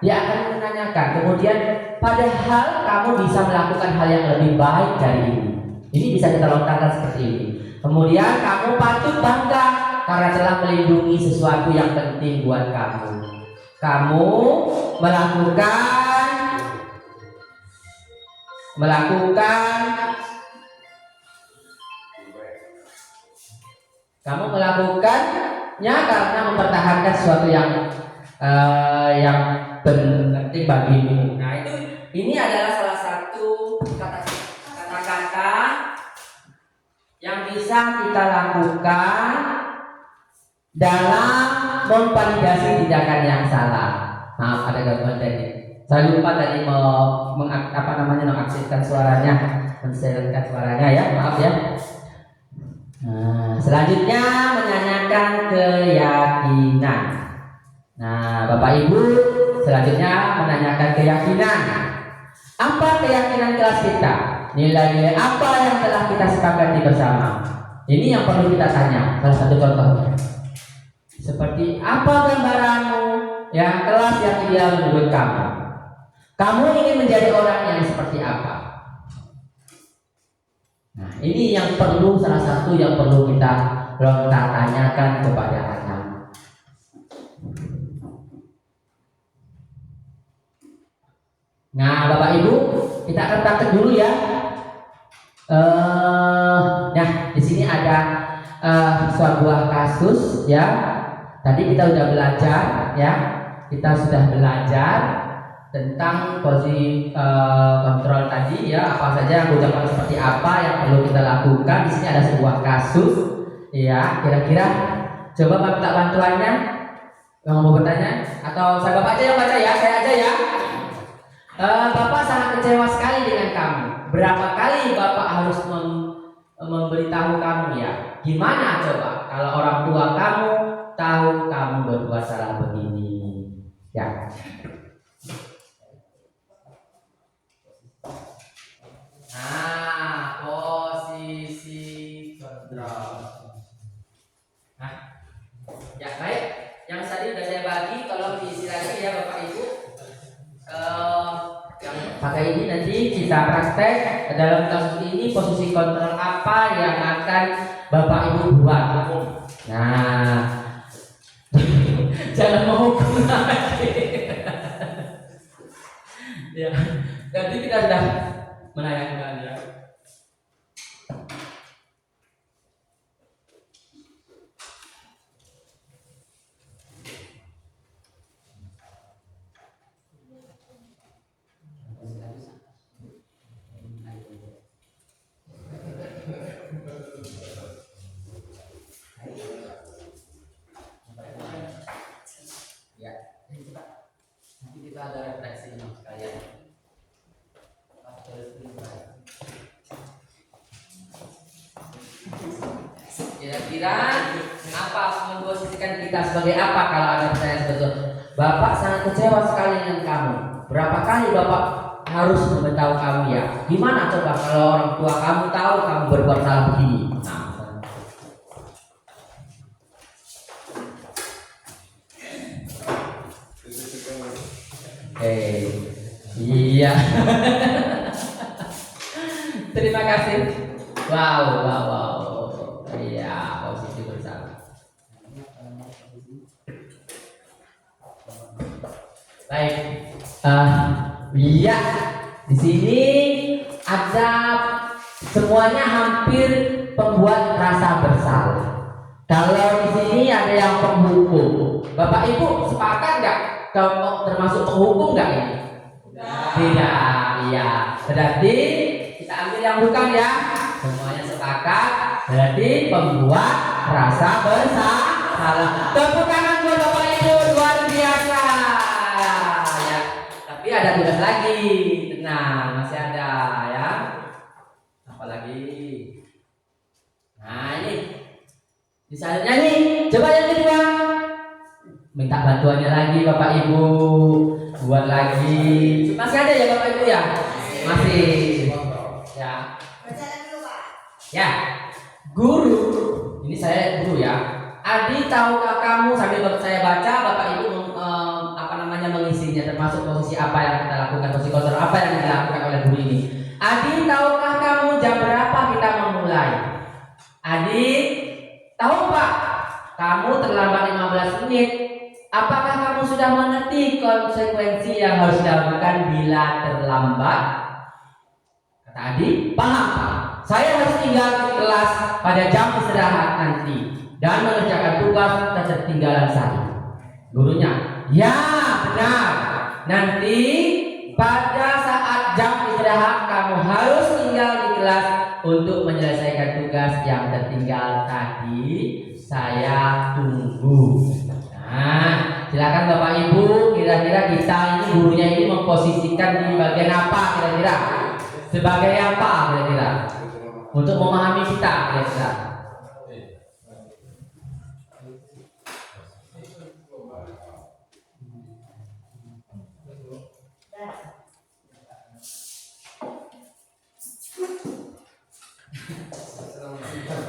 dia akan menanyakan. Kemudian padahal kamu bisa melakukan hal yang lebih baik dari ini. Ini bisa kita lontarkan seperti ini. Kemudian kamu patut bangga karena telah melindungi sesuatu yang penting buat kamu. Kamu melakukannya karena mempertahankan sesuatu yang penting bagimu. Nah, ini adalah salah satu kata-kata yang bisa kita lakukan dalam memvalidasi tindakan yang salah. Maaf, ada gangguan teknik. Saya lupa tadi mengaktifkan suaranya, mensilenkan suaranya ya, maaf ya. Nah, selanjutnya menanyakan keyakinan. Nah, Bapak Ibu, selanjutnya menanyakan keyakinan. Apa keyakinan kelas kita? Nilai-nilai apa yang telah kita sepakati bersama? Ini yang perlu kita tanya. Salah satu contohnya, seperti apa gambaranmu ya kelas yang ideal menurut kamu? Kamu ingin menjadi orang yang seperti apa? Nah, ini yang perlu, salah satu yang perlu kita tanyakan kepada anak. Nah, Bapak Ibu, kita akan praktek dulu ya. Nah, di sini ada sebuah kasus ya. Tadi kita sudah belajar ya. Kita sudah belajar tentang posisi kontrol tadi ya, apa saja ucapan seperti apa yang perlu kita lakukan. Di sini ada sebuah kasus ya, kira-kira coba minta bantuannya yang mau bertanya, atau saya bapak aja yang baca ya, saya aja ya. Bapak sangat kecewa sekali dengan kamu. Berapa kali bapak harus memberitahu kamu ya? Gimana coba kalau orang tua kamu tahu kamu berbuat salah begini ya? Nah, posisi kontrol. Nah, ya baik. Yang tadi sudah saya bagi, tolong diisi lagi ya Bapak Ibu. Yang pakai ini nanti kita praktek dalam kasus ini, posisi kontrol apa yang akan Bapak Ibu buat. Nah, jangan menghukum lagi. Ya, nanti kita sudah menayangkan ya. Ya, nanti kita ada refleksi sekalian. Kira-kira apa memposisikan kita sebagai apa kalau ada pertanyaan betul? Bapak sangat kecewa sekali dengan kamu. Berapa kali bapak harus memberitahu kamu ya? Gimana coba kalau orang tua kamu tahu kamu berbuat salah begini? Nah, iya. Terima kasih. Wow. Iya, posisi bersama. Baik. Iya. Di sini ada semuanya hampir pembuat rasa bersalah. Kalau di sini ada yang penghukum. Bapak Ibu sepakat nggak? Kalau termasuk penghukum nggak ini? Tidak, iya. Berarti kita ambil yang bukan ya. Semuanya sepakat. Berarti pembuat rasa bersalah. Tepuk tangan buat Bapak Ibu, luar biasa. Ya. Tapi ada tugas lagi. Tenang, masih ada ya. Apalagi? Nah ini. Misalnya nih, coba yang kedua. Minta bantuannya lagi Bapak Ibu. Buat lagi. Masih ada ya Bapak Ibu ya? Masih. Ya. Ya. Guru. Ini saya guru ya. Adi, tahukah kamu, sambil saya baca Bapak Ibu mengisinya, termasuk posisi apa yang kita lakukan, posisi kontrol apa yang dilakukan oleh guru ini. Adi, tahukah kamu jam berapa kita memulai? Adi, tahu Pak? Kamu terlambat 15 menit. Apakah kamu sudah mengerti konsekuensi yang harus dilakukan bila terlambat? Kata Adi, paham Pak. Saya harus tinggal di kelas pada jam istirahat nanti dan mengerjakan tugas ketertinggalan saya. Gurunya, ya benar. Nanti pada saat jam istirahat kamu harus tinggal di kelas untuk menyelesaikan tugas yang tertinggal tadi. Saya tunggu. Nah, silakan Bapak Ibu, kira-kira kita ini gurunya ini memposisikan di bagian apa kira-kira? Sebagai apa kira-kira? Untuk memahami kita kira-kira.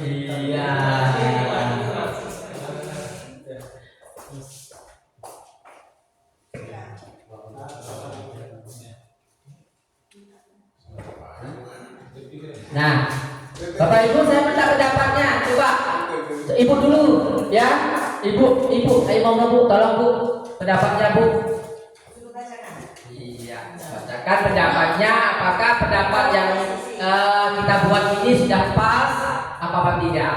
Iya. Nah, Bapak Ibu saya minta pendapatnya. Coba Ibu dulu ya. Ibu, ayo mau Bu, tolong Bu pendapatnya Bu. Iya, bacakan. menyampaikan pendapatnya, apakah pendapat yang kita buat ini sudah pas apa tidak.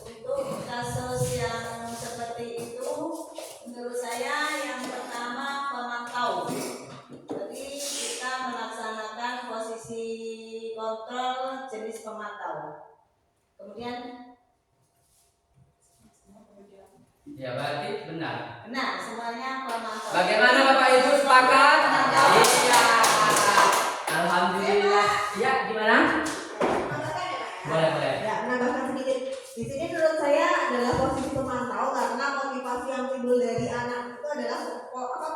Untuk kasus yang seperti itu, menurut saya yang pertama pemantau. Jadi kita melaksanakan posisi kontrol jenis pemantau. Kemudian, Ya berarti benar. nah semuanya pemantau. Bagaimana Bapak Ibu sepakat? Iya. Alhamdulillah. Ya gimana? Boleh. Ya, menambahkan sedikit. Di sini menurut saya adalah posisi pemantau karena motivasi yang timbul dari anak itu adalah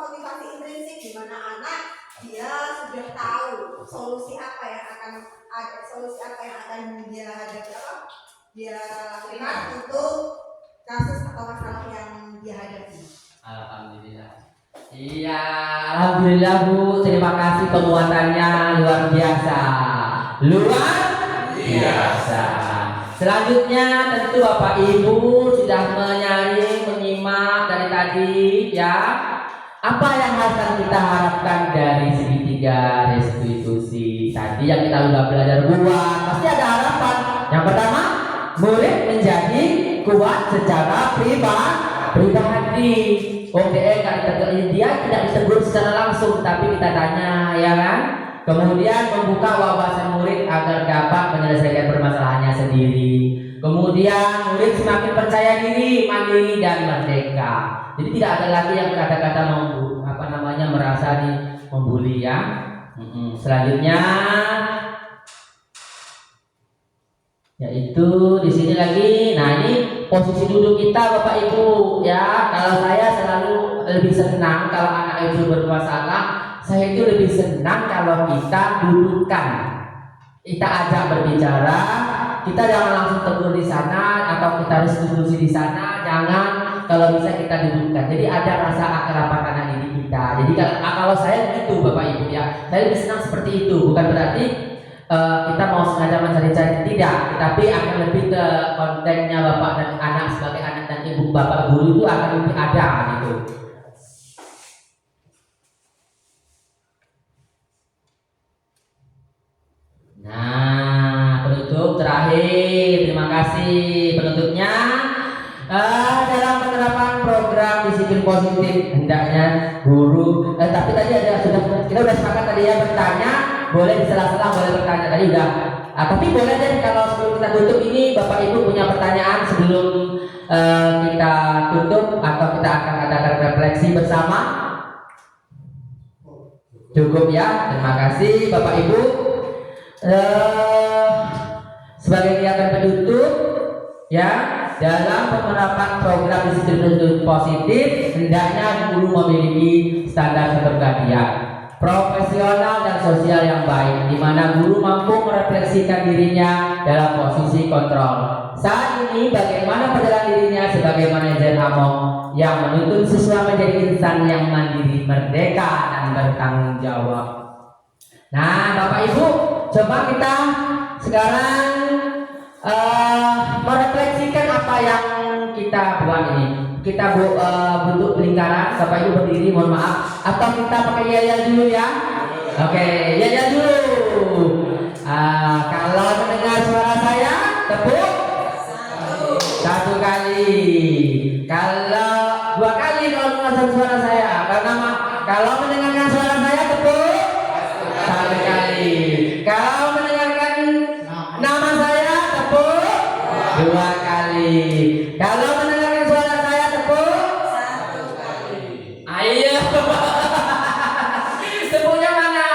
motivasi intrinsik di mana anak dia sudah tahu solusi apa yang akan dia hadapi dia lakukan untuk kasus atau masalah yang dia hadapi. Alhamdulillah. Iya, alhamdulillah Bu. Terima kasih penguatannya luar biasa. Luar biasa. Selanjutnya tentu Bapak Ibu sudah menyimak dari tadi ya. Apa yang harus kita harapkan dari segitiga restitusi tadi yang kita sudah belajar buat? Pasti ada harapan. Yang pertama, murid menjadi kuat secara pribadi. Dia tidak ditegur secara langsung, tapi kita tanya, ya kan? Kemudian membuka wawasan murid agar dapat menyelesaikan permasalahannya sendiri. Kemudian murid semakin percaya diri, mandiri dan merdeka. Jadi tidak ada lagi yang kata-kata merasa membuli ya. Selanjutnya yaitu di sini lagi. Nah, ini posisi duduk kita Bapak Ibu ya. Kalau saya selalu lebih senang kalau anak itu bermasalah, saya itu lebih senang kalau kita dudukkan. Kita ajak berbicara, kita jangan langsung tegur di sana atau kita diskusi di sana, jangan. Kalau bisa kita dudukkan. Jadi ada rasa akrab anak didik kita. Jadi kalau saya begitu Bapak Ibu ya, saya lebih senang seperti itu. Bukan berarti kita mau sengaja mencari-cari, tidak, tetapi akan lebih ke kontennya bapak dan anak sebagai anak dan ibu bapak guru itu akan lebih ada gitu. Nah, penutup terakhir, terima kasih penutupnya. Dalam penerapan program disiplin positif hendaknya guru tapi tadi kita sudah sepakat tadi ya, bertanya boleh di sela-sela, boleh bertanya tadi udah. Tapi boleh deh kalau sebelum kita tutup ini Bapak Ibu punya pertanyaan sebelum kita tutup atau kita akan adakan refleksi bersama. Cukup ya, terima kasih Bapak Ibu. Sebagai kegiatan penutup ya, dalam penerapan program disiplin positif hendaknya guru memiliki standar kepribadian profesional dan sosial yang baik, di mana guru mampu merefleksikan dirinya dalam posisi kontrol. Saat ini bagaimana perjalanan dirinya sebagai manajer Among yang menuntun siswa menjadi insan yang mandiri, merdeka dan bertanggung jawab. Nah, Bapak Ibu, coba kita sekarang merefleksikan apa yang kita buat ini. Kita bentuk lingkaran, Bapak Ibu berdiri, mohon maaf, atau kita pakai yel dulu ya. Oke, yel dulu. Kalau mendengar suara saya, tepuk satu kali. Kalau dua kali kalau mendengar suara saya, kalau mendengarkan suara saya tepuk satu kali. Kalau mendengarkan nama saya tepuk dua kali. Kalau mendengarkan suara saya tepuk satu kali. Ayo. Tepuknya mana?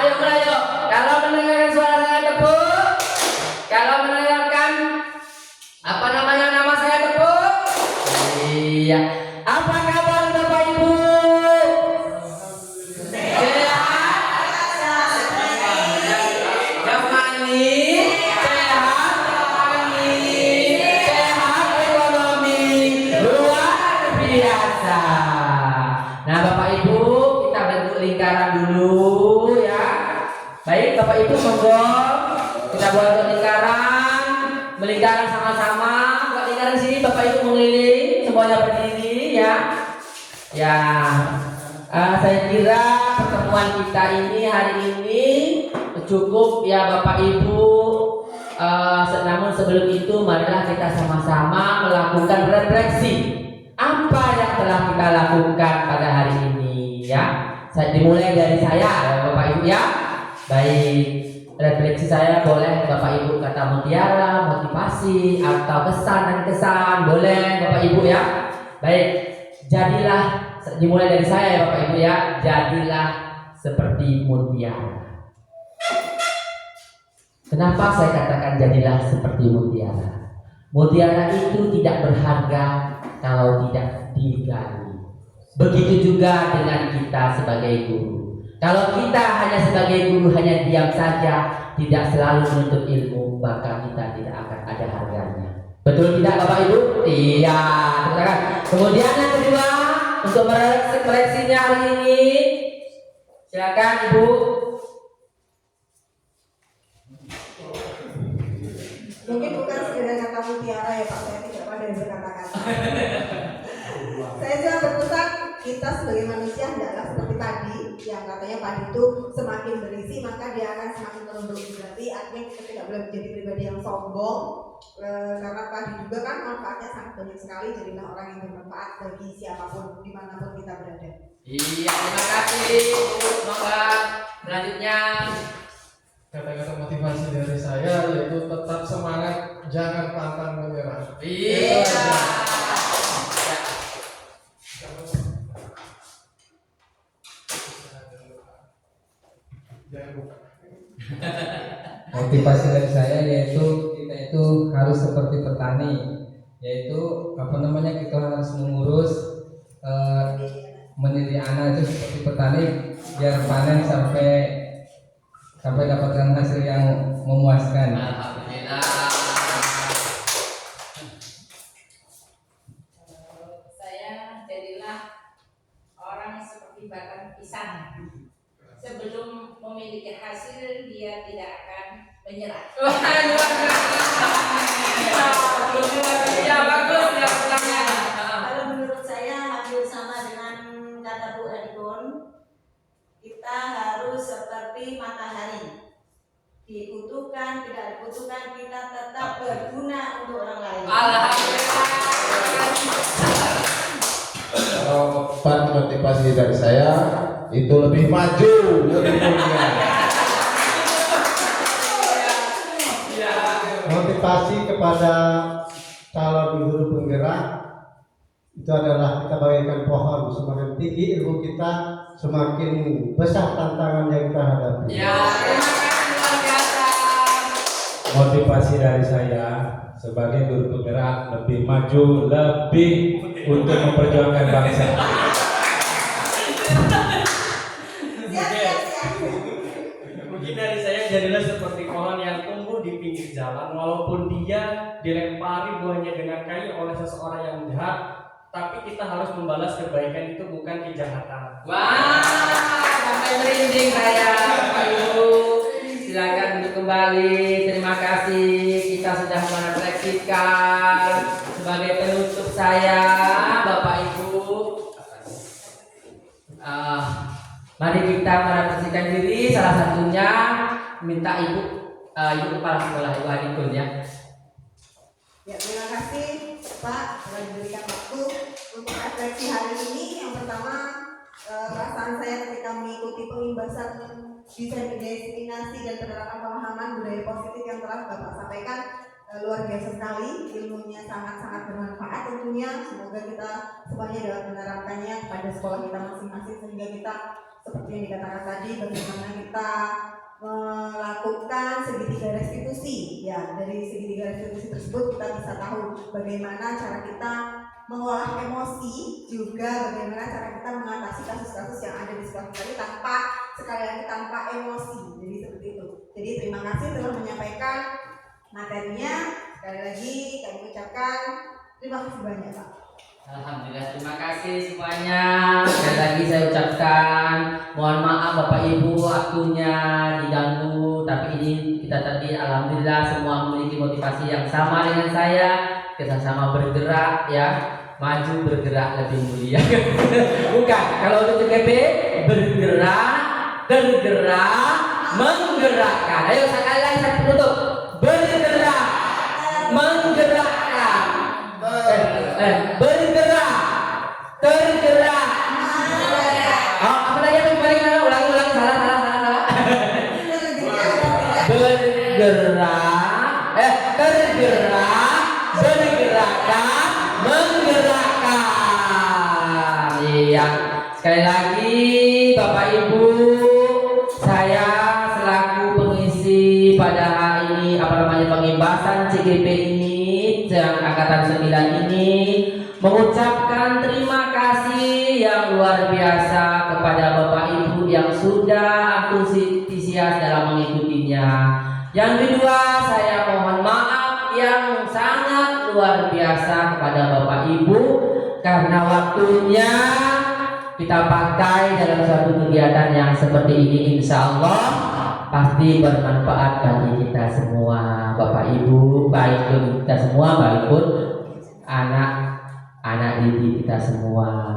Ayo merayu. Kalau mendengarkan suara saya tepuk. Kalau mendengarkan nama saya tepuk. Iya. Apa kabar Bapak Ibu? Nah Bapak Ibu, kita bentuk lingkaran dulu ya. Baik Bapak Ibu, monggo kita buat lingkaran, melingkaran sama-sama, buat lingkaran silakan di sini Bapak Ibu mengeliling, semuanya berdiri ya. Ya, saya kira pertemuan kita ini hari ini cukup ya Bapak Ibu. Namun sebelum itu marilah kita sama-sama melakukan refleksi apa yang telah kita lakukan pada hari ini ya. Saya dimulai dari saya ya Bapak Ibu ya. Baik, refleksi saya boleh Bapak Ibu kata mutiara, motivasi atau kesan dan kesan boleh Bapak Ibu ya. Baik, jadilah dimulai dari saya ya Bapak Ibu ya. Jadilah seperti mutiara. Kenapa saya katakan jadilah seperti mutiara? Mutiara itu tidak berharga kalau tidak digali. Begitu juga dengan kita sebagai guru. Kalau kita hanya sebagai guru hanya diam saja, tidak selalu menuntut ilmu, maka kita tidak akan ada harganya. Betul tidak Bapak Ibu? Iya. Kemudian yang kedua, untuk mereaksinya hari ini, silakan Ibu. Mungkin bukan sekedar kata mutiara ya Pak, saya tidak pada berkata-kata. Saya cuma berpesan kita sebagai manusia hendaklah seperti padi yang katanya padi itu semakin berisi maka dia akan semakin merunduk. Berarti artinya kita tidak boleh menjadi pribadi yang sombong, karena padi juga kan manfaatnya sangat banyak sekali. Jadilah orang yang bermanfaat bagi siapapun dimanapun kita berada. Iya, terima kasih Bu. Semoga selanjutnya Kata-kata motivasi dari saya yaitu tetap semangat, jangan pantang menyerah. iya. Motivasi dari saya yaitu kita itu harus seperti petani, yaitu kita harus mengurus mendidik anak itu seperti petani biar panen sampai dapatkan hasil yang memuaskan. Alhamdulillah. Saya jadilah orang seperti batang pisang. Sebelum memiliki hasil, dia tidak akan menyerah. Ya bagus ya pulangnya. Kalau menurut saya hampir sama dengan kata Bu Adikun, kita harus seperti matahari. Dibutuhkan, tidak dibutuhkan, kita tetap berguna untuk orang lain. Alhamdulillah. Kalau pesan motivasi dari saya itu lebih maju, lebih mulia. Motivasi kepada calon guru penggerak itu adalah kita bagaikan pohon, semakin tinggi ilmu kita semakin besar tantangan yang kita hadapi. Ya, terima kasih luar biasa. Motivasi dari saya sebagai guru penggerak lebih maju, lebih untuk memperjuangkan bangsa. Mungkin dari saya jadilah seperti pohon yang tumbuh di pinggir jalan, walaupun dia dilempari buahnya dengan kayu oleh seseorang yang jahat, tapi kita harus membalas kebaikan itu bukan kejahatan. Wah, sampai merinding saya, Bapak Ibu. Silakan duduk kembali. Terima kasih. Kita sudah merefleksikan. Sebagai penutup saya, Bapak Ibu, mari kita merefleksikan diri. Salah satunya minta Ibu kepala sekolah Ibu Adikun ya. Ya, terima kasih Pak telah diberikan waktu untuk refleksi hari ini. Yang pertama, perasaan saya ketika mengikuti pengimbasan diseminasi dan penerapan pemahaman budaya positif yang telah Bapak sampaikan luar biasa sekali, ilmunya sangat-sangat bermanfaat tentunya. Semoga kita semuanya dapat menerapkannya pada sekolah kita masing-masing sehingga kita seperti yang dikatakan tadi, bagaimana kita melakukan segitiga restitusi. Ya, dari segitiga restitusi tersebut kita bisa tahu bagaimana cara kita mengolah emosi, juga bagaimana cara kita mengatasi kasus-kasus yang ada di sekolah kita tanpa sekali lagi tanpa emosi. Jadi seperti itu. Jadi terima kasih telah menyampaikan materinya. Sekali lagi kami ucapkan terima kasih banyak Pak. Alhamdulillah, terima kasih semuanya. Sekali lagi saya ucapkan mohon maaf Bapak Ibu waktunya diganggu, tapi ini kita tadi alhamdulillah semua memiliki motivasi yang sama dengan saya. kita sama bergerak ya, maju bergerak lebih mulia. Bukan, kalau untuk CGP bergerak, tergerak, menggerakkan. Ayo sekali lagi saya tutup. Bergerak, menggerakkan. Bergerak, tergerak. Apa lagi yang kembali ulangi salah. Bergerak, tergerak, bergerakkan, menggerakkan. Iya, sekali lagi Bapak Ibu, saya selaku pengisi pada hari ini pengimbasan CGP ini yang angkatan 9 ini mengucapkan terima kasih yang luar biasa kepada Bapak Ibu yang sudah antusias dalam mengikutinya. Yang kedua, saya mohon maaf yang sangat luar biasa kepada Bapak Ibu karena waktunya kita pakai dalam suatu kegiatan yang seperti ini, insya Allah pasti bermanfaat bagi kita semua, Bapak Ibu, baik bagi kita semua, baik pun anak didik kita semua.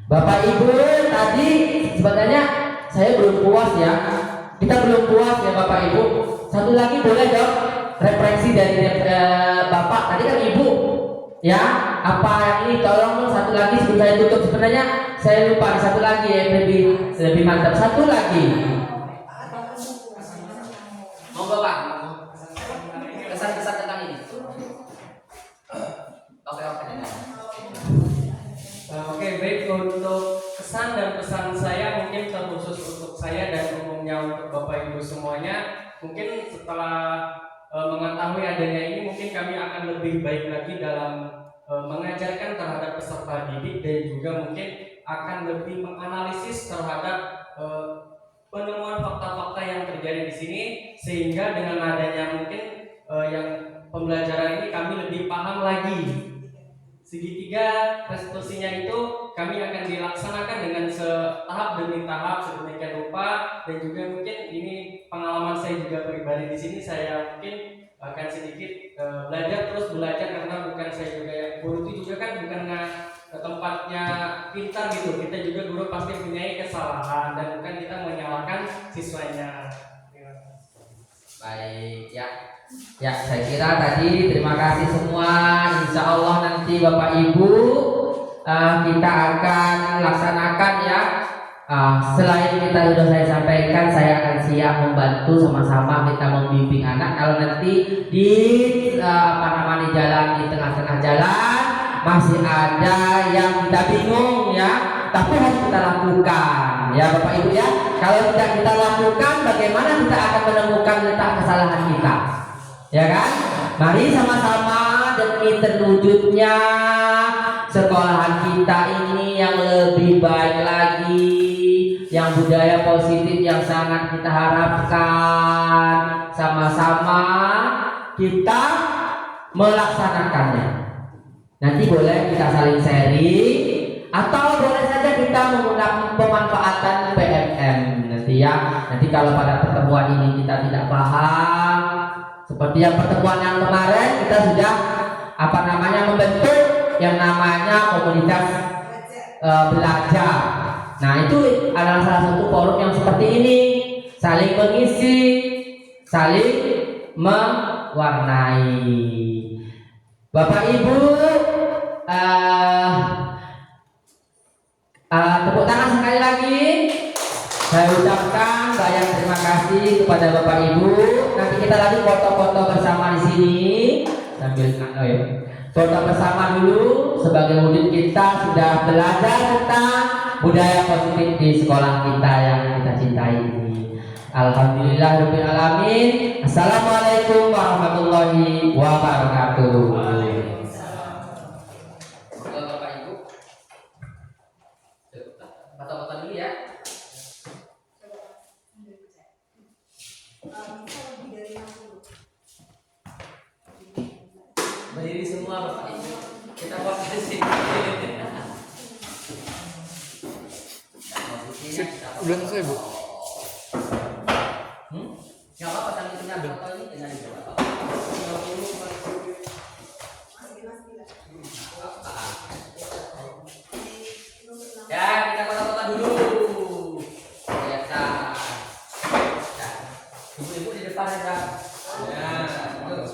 Bapak Ibu, tadi sebenarnya saya belum puas ya. Kita belum puas ya Bapak Ibu. Satu lagi boleh dong refleksi dari Bapak. Tadi kan Ibu ya, apa yang ini tolong satu lagi sebelum saya tutup. Sebenarnya saya lupa satu lagi yang lebih mantap. Satu lagi. Mau Bapak? Kesan-kesan tentang ini. Oke, baik, untuk kesan dan pesan saya mungkin terkhusus untuk saya dan umumnya untuk Bapak Ibu semuanya. Mungkin setelah mengetahui adanya ini, mungkin kami akan lebih baik lagi dalam mengajarkan terhadap peserta didik dan juga mungkin akan lebih menganalisis terhadap penemuan fakta-fakta yang terjadi di sini, sehingga dengan adanya mungkin yang pembelajaran ini kami lebih paham lagi. Segitiga restitusinya itu kami akan dilaksanakan dengan tahap demi tahap sedemikian rupa, dan juga mungkin ini pengalaman saya juga pribadi di sini, saya mungkin akan sedikit belajar karena bukan saya juga yang guru itu juga kan bukan tempatnya pintar gitu, kita juga guru pasti punya kesalahan dan bukan kita menyalahkan siswanya. Baik ya, saya kira tadi terima kasih semua. Insya Allah nanti Bapak Ibu kita akan laksanakan ya. Selain kita sudah saya sampaikan, saya akan siap membantu sama-sama kita membimbing anak. Kalau nanti di jalan, di tengah-tengah jalan masih ada yang kita bingung ya, tapi harus kita lakukan ya Bapak Ibu ya. Kalau tidak kita lakukan, bagaimana kita akan menemukan letak kesalahan kita, ya kan? Mari sama-sama demi terwujudnya sekolahan kita ini yang lebih baik lagi, yang budaya positif yang sangat kita harapkan, sama-sama kita melaksanakannya. Nanti boleh kita saling sharing atau boleh saja kita menggunakan pemanfaatan PMM nanti ya. Nanti kalau pada pertemuan ini kita tidak paham, seperti yang pertemuan yang kemarin kita sudah membentuk yang namanya komunitas belajar. Nah, itu adalah salah satu forum yang seperti ini, saling mengisi, saling mewarnai. Bapak Ibu, tepuk tangan sekali lagi. Saya ucapkan banyak terima kasih kepada Bapak Ibu. Nanti kita lagi foto-foto bersama di sini sambil foto bersama dulu sebagai murid kita sudah belajar tentang budaya positif di sekolah kita yang kita cintai ini. Alhamdulillahirabbil alamin. Assalamualaikum warahmatullahi wabarakatuh. Bapak Ibu, foto-foto dulu ya. Berdiri semua Bapak Ibu. Kita foto di sini. Udah selesai Bu? Gak apa-apa, sambil kita foto ini dengan depan aja. Ya, terus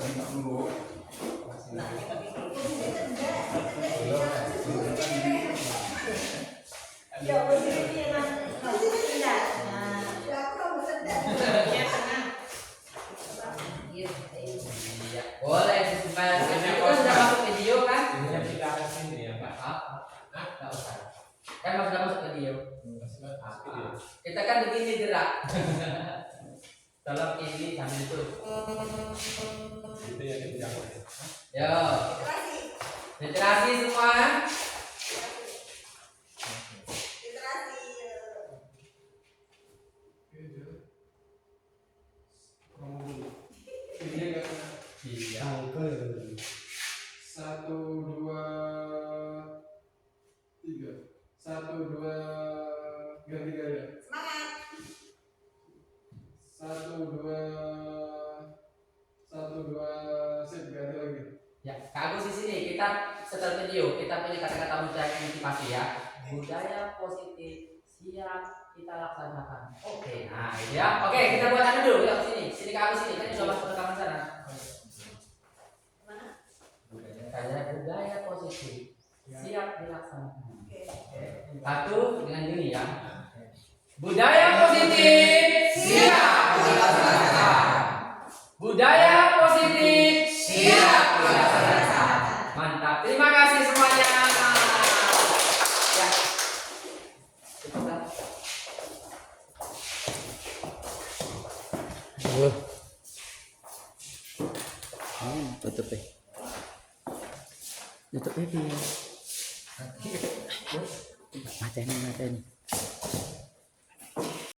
Ya, posisi emang tidak. Nah, Ya, aku kamu sedang. ya tengah. Iya, boleh supaya itu kan sudah masuk video kan? Ini kita akan sini ya Pak. Nggak usah. Kan sudah masuk video. Kita kan begini gerak. Tolong ini sambil itu. Itu yang dijaga. Yo, literasi semua. Iya. Satu dua tiga, satu dua ganti gaya, Semangat. satu dua sip ganti lagi. Ya, Kak Agus di sini kita setelah video kita pilih kata-kata motivasi ya. Budaya positif siap kita laksanakan. Oke, nah itu ya. Oke, kita buat anu dulu. Yuk sini, sini Kak Agus sini. Kan coba masuk rekaman sana. Kayak budaya positif siap dilaksanakan. Oke. Satu dengan gini ya. Budaya positif siap dilaksanakan. Budaya positif siap dilaksanakan. Mantap. Terima kasih semuanya. Ya. Cukuplah. Tutup deh. Tutup deh. Mateni.